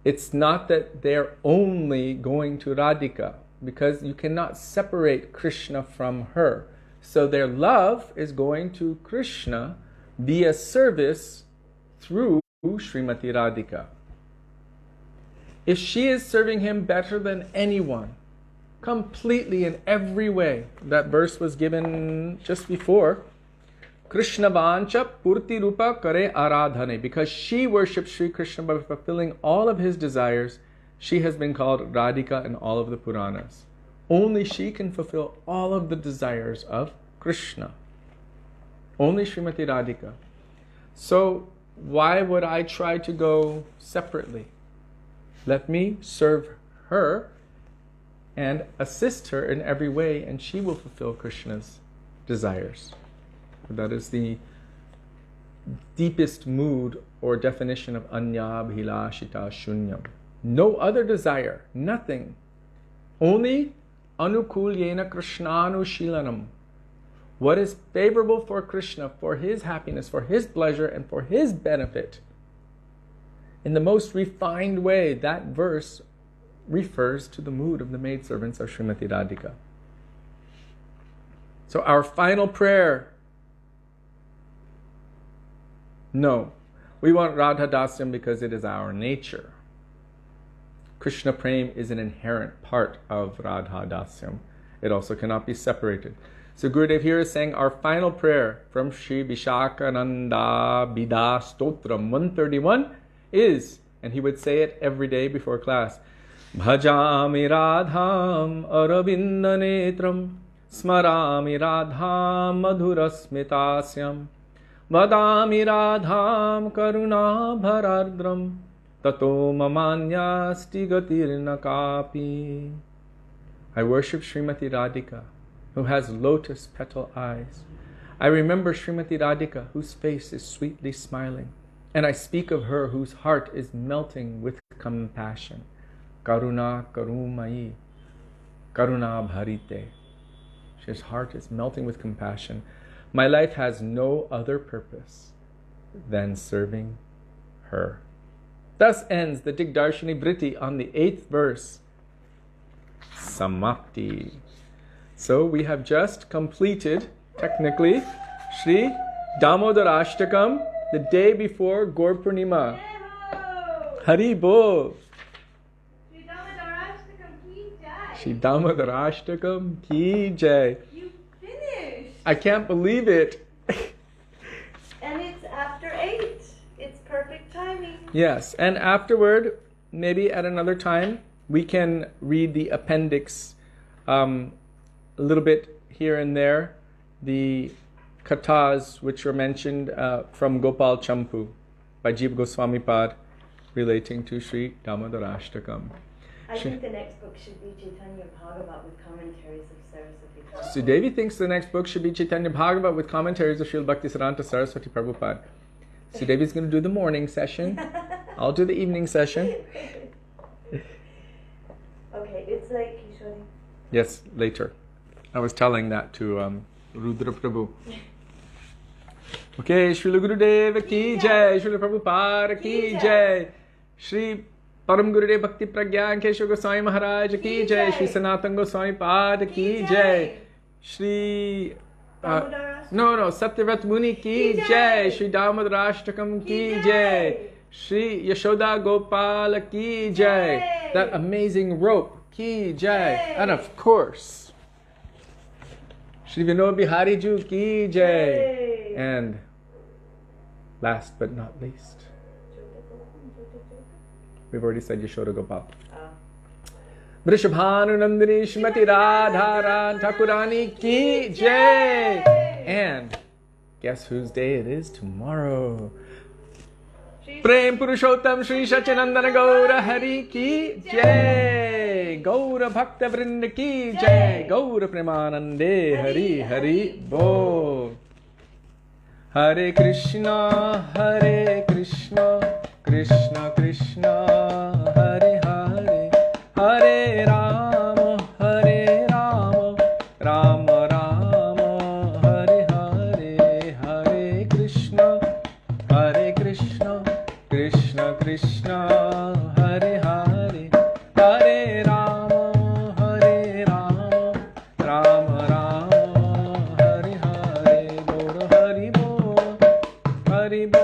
It's not that they're only going to Radhika, because you cannot separate Krishna from her. So their love is going to Krishna via service through Srimati Radhika. If she is serving him better than anyone, completely in every way, that verse was given just before, Krishna Vancha Purti Rupa Kare Aradhane, because she worships Sri Krishna by fulfilling all of his desires, she has been called Radhika in all of the Puranas. Only she can fulfill all of the desires of Krishna. Only Srimati Radhika. So why would I try to go separately? Let me serve her and assist her in every way, and she will fulfill Krishna's desires. That is the deepest mood or definition of anyabhilashita shunyam. No other desire, nothing. Only anukulyena krishnanushilanam. What is favorable for Krishna, for his happiness, for his pleasure, and for his benefit. In the most refined way, that verse refers to the mood of the maidservants of Srimati Radhika. So our final prayer, no, we want Radha Dasyam because it is our nature. Krishna Prem is an inherent part of Radha Dasyam. It also cannot be separated. So Gurudev here is saying our final prayer from Sri Vishakananda Bida Stotram 131 is, and he would say it every day before class, Bhajami Radham Aravinda Netram Smarami Radham Madhurasmitasyam Vadami Radham Karuna Bharadram Tato Mamanyasti Gatirna Kapi. I worship Srimati Radhika, who has lotus petal eyes. I remember Srimati Radhika, whose face is sweetly smiling. And I speak of her whose heart is melting with compassion. Karuna Karumai, Karuna Bharite. His heart is melting with compassion. My life has no other purpose than serving her. Thus ends the Digdarshini Vritti on the 8th verse. Samapti. So we have just completed, technically, Śrī Dāmodarāṣṭakam, the day before Gaur Purnima. Hari Bol. Śrī Dāmodarāṣṭakam ki jai. You finished. I can't believe it. And it's after 8. It's perfect timing. Yes, and afterward, maybe at another time, we can read the appendix a little bit here and there, the kathas which were mentioned from Gopal Champu by Jiva Goswami Pad relating to Śrī Dāmodarāṣṭakam. I think the next book should be Chaitanya Bhagavat with commentaries of Saraswati Prabhupada. Sudevi thinks the next book should be Chaitanya Bhagavat with commentaries of Śrīla Bhaktivedānta Saraswati Prabhupada. Sudevi's going to do the morning session. I'll do the evening session. Okay, it's late, Kishori. Yes, later. I was telling that to Rudra Prabhu. Okay, Srila Gurudeva ki jai, Srila Prabhupada ki jai, Shri Param Gurudev Bhakti Pragyan Keshava Goswami Mahārāja ki jai, Śrī Sanātana Gosvāmī Pad ki jai, Śrī Satyavrata Muni ki jai, Śrī Dāmodarāṣṭakam ki jai, Shri Yashoda Gopala ki jai, that amazing rope ki jai, and of course, Shri Vinod Bihari Ju ki jai, and last but not least, we've already said Yashoda Gopal. Vrishabhanu Nandini Shrimati Radharani Thakurani ki jai. And guess whose day it is tomorrow? Prem Purushottam Śrī Satyavrata Gaura Hari ki jai. Gaura Bhakta Vrinda ki jai. Gaura Premanande Hari Hari Bol. Hare Krishna, Krishna Krishna, Hare Hare, Hare Rama, Rama Rama, Hare Hare, Hare Krishna, Krishna Krishna, Hare Hare, Hare Rama, Rama Rama, Hare Hare, Gaura Hari Bol, Hari Bol.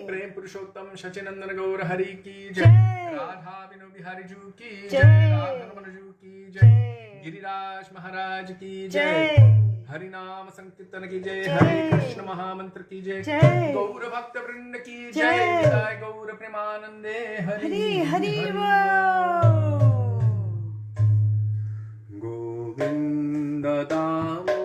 Prem Purushottam Shachinandana Gaura Hari ki jai. Radha Vinod Bihari Ju ki jai. Radha Ramana Ju ki jai. Giriraj Mahārāja ki jai. Harinama Sankirtana ki jai. Hare Krishna Mahamantra ki jai. Gaura Bhakta Vrinda ki jai. Jai Gaura Premanande Hari Hari Govinda Damodara.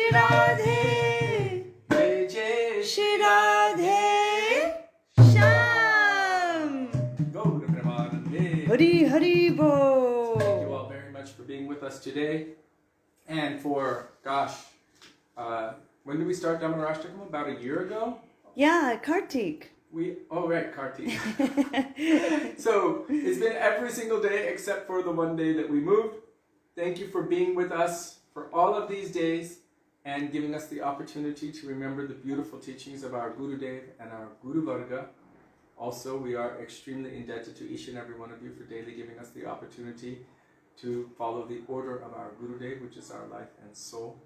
Shri Radhe, Jai Jai Shri Radhe Shyam. Gaura Premanande. Hari Hari Bo. Thank you all very much for being with us today. And for, when did we start Damodarāṣṭakam? About a year ago? Yeah, Kartik. Kartik. So it's been every single day except for the one day that we moved. Thank you for being with us for all of these days and giving us the opportunity to remember the beautiful teachings of our Gurudev and our Guru Varga. Also, we are extremely indebted to each and every one of you for daily giving us the opportunity to follow the order of our Gurudev, which is our life and soul.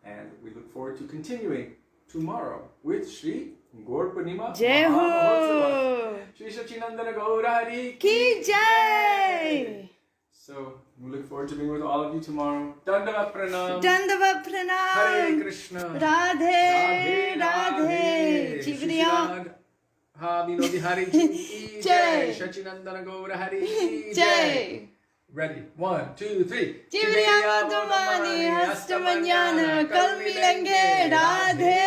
And we look forward to continuing tomorrow with Śrī Gaur Purnima Jai Ho. Mahamahotsav. Śrī Satyavrata Muni Ki Jai. So we look forward to being with all of you tomorrow. Dandavat Pranam. Dandavat Pranam. Hare Krishna. Radhe Radhe. Shri Vinodi Hari Ki Jai. Satyanandana Gaura Hari Ki Jai. Ready? 1, 2, 3. Jivriyāmadamani Hastamanyana Kalmilenge Radhe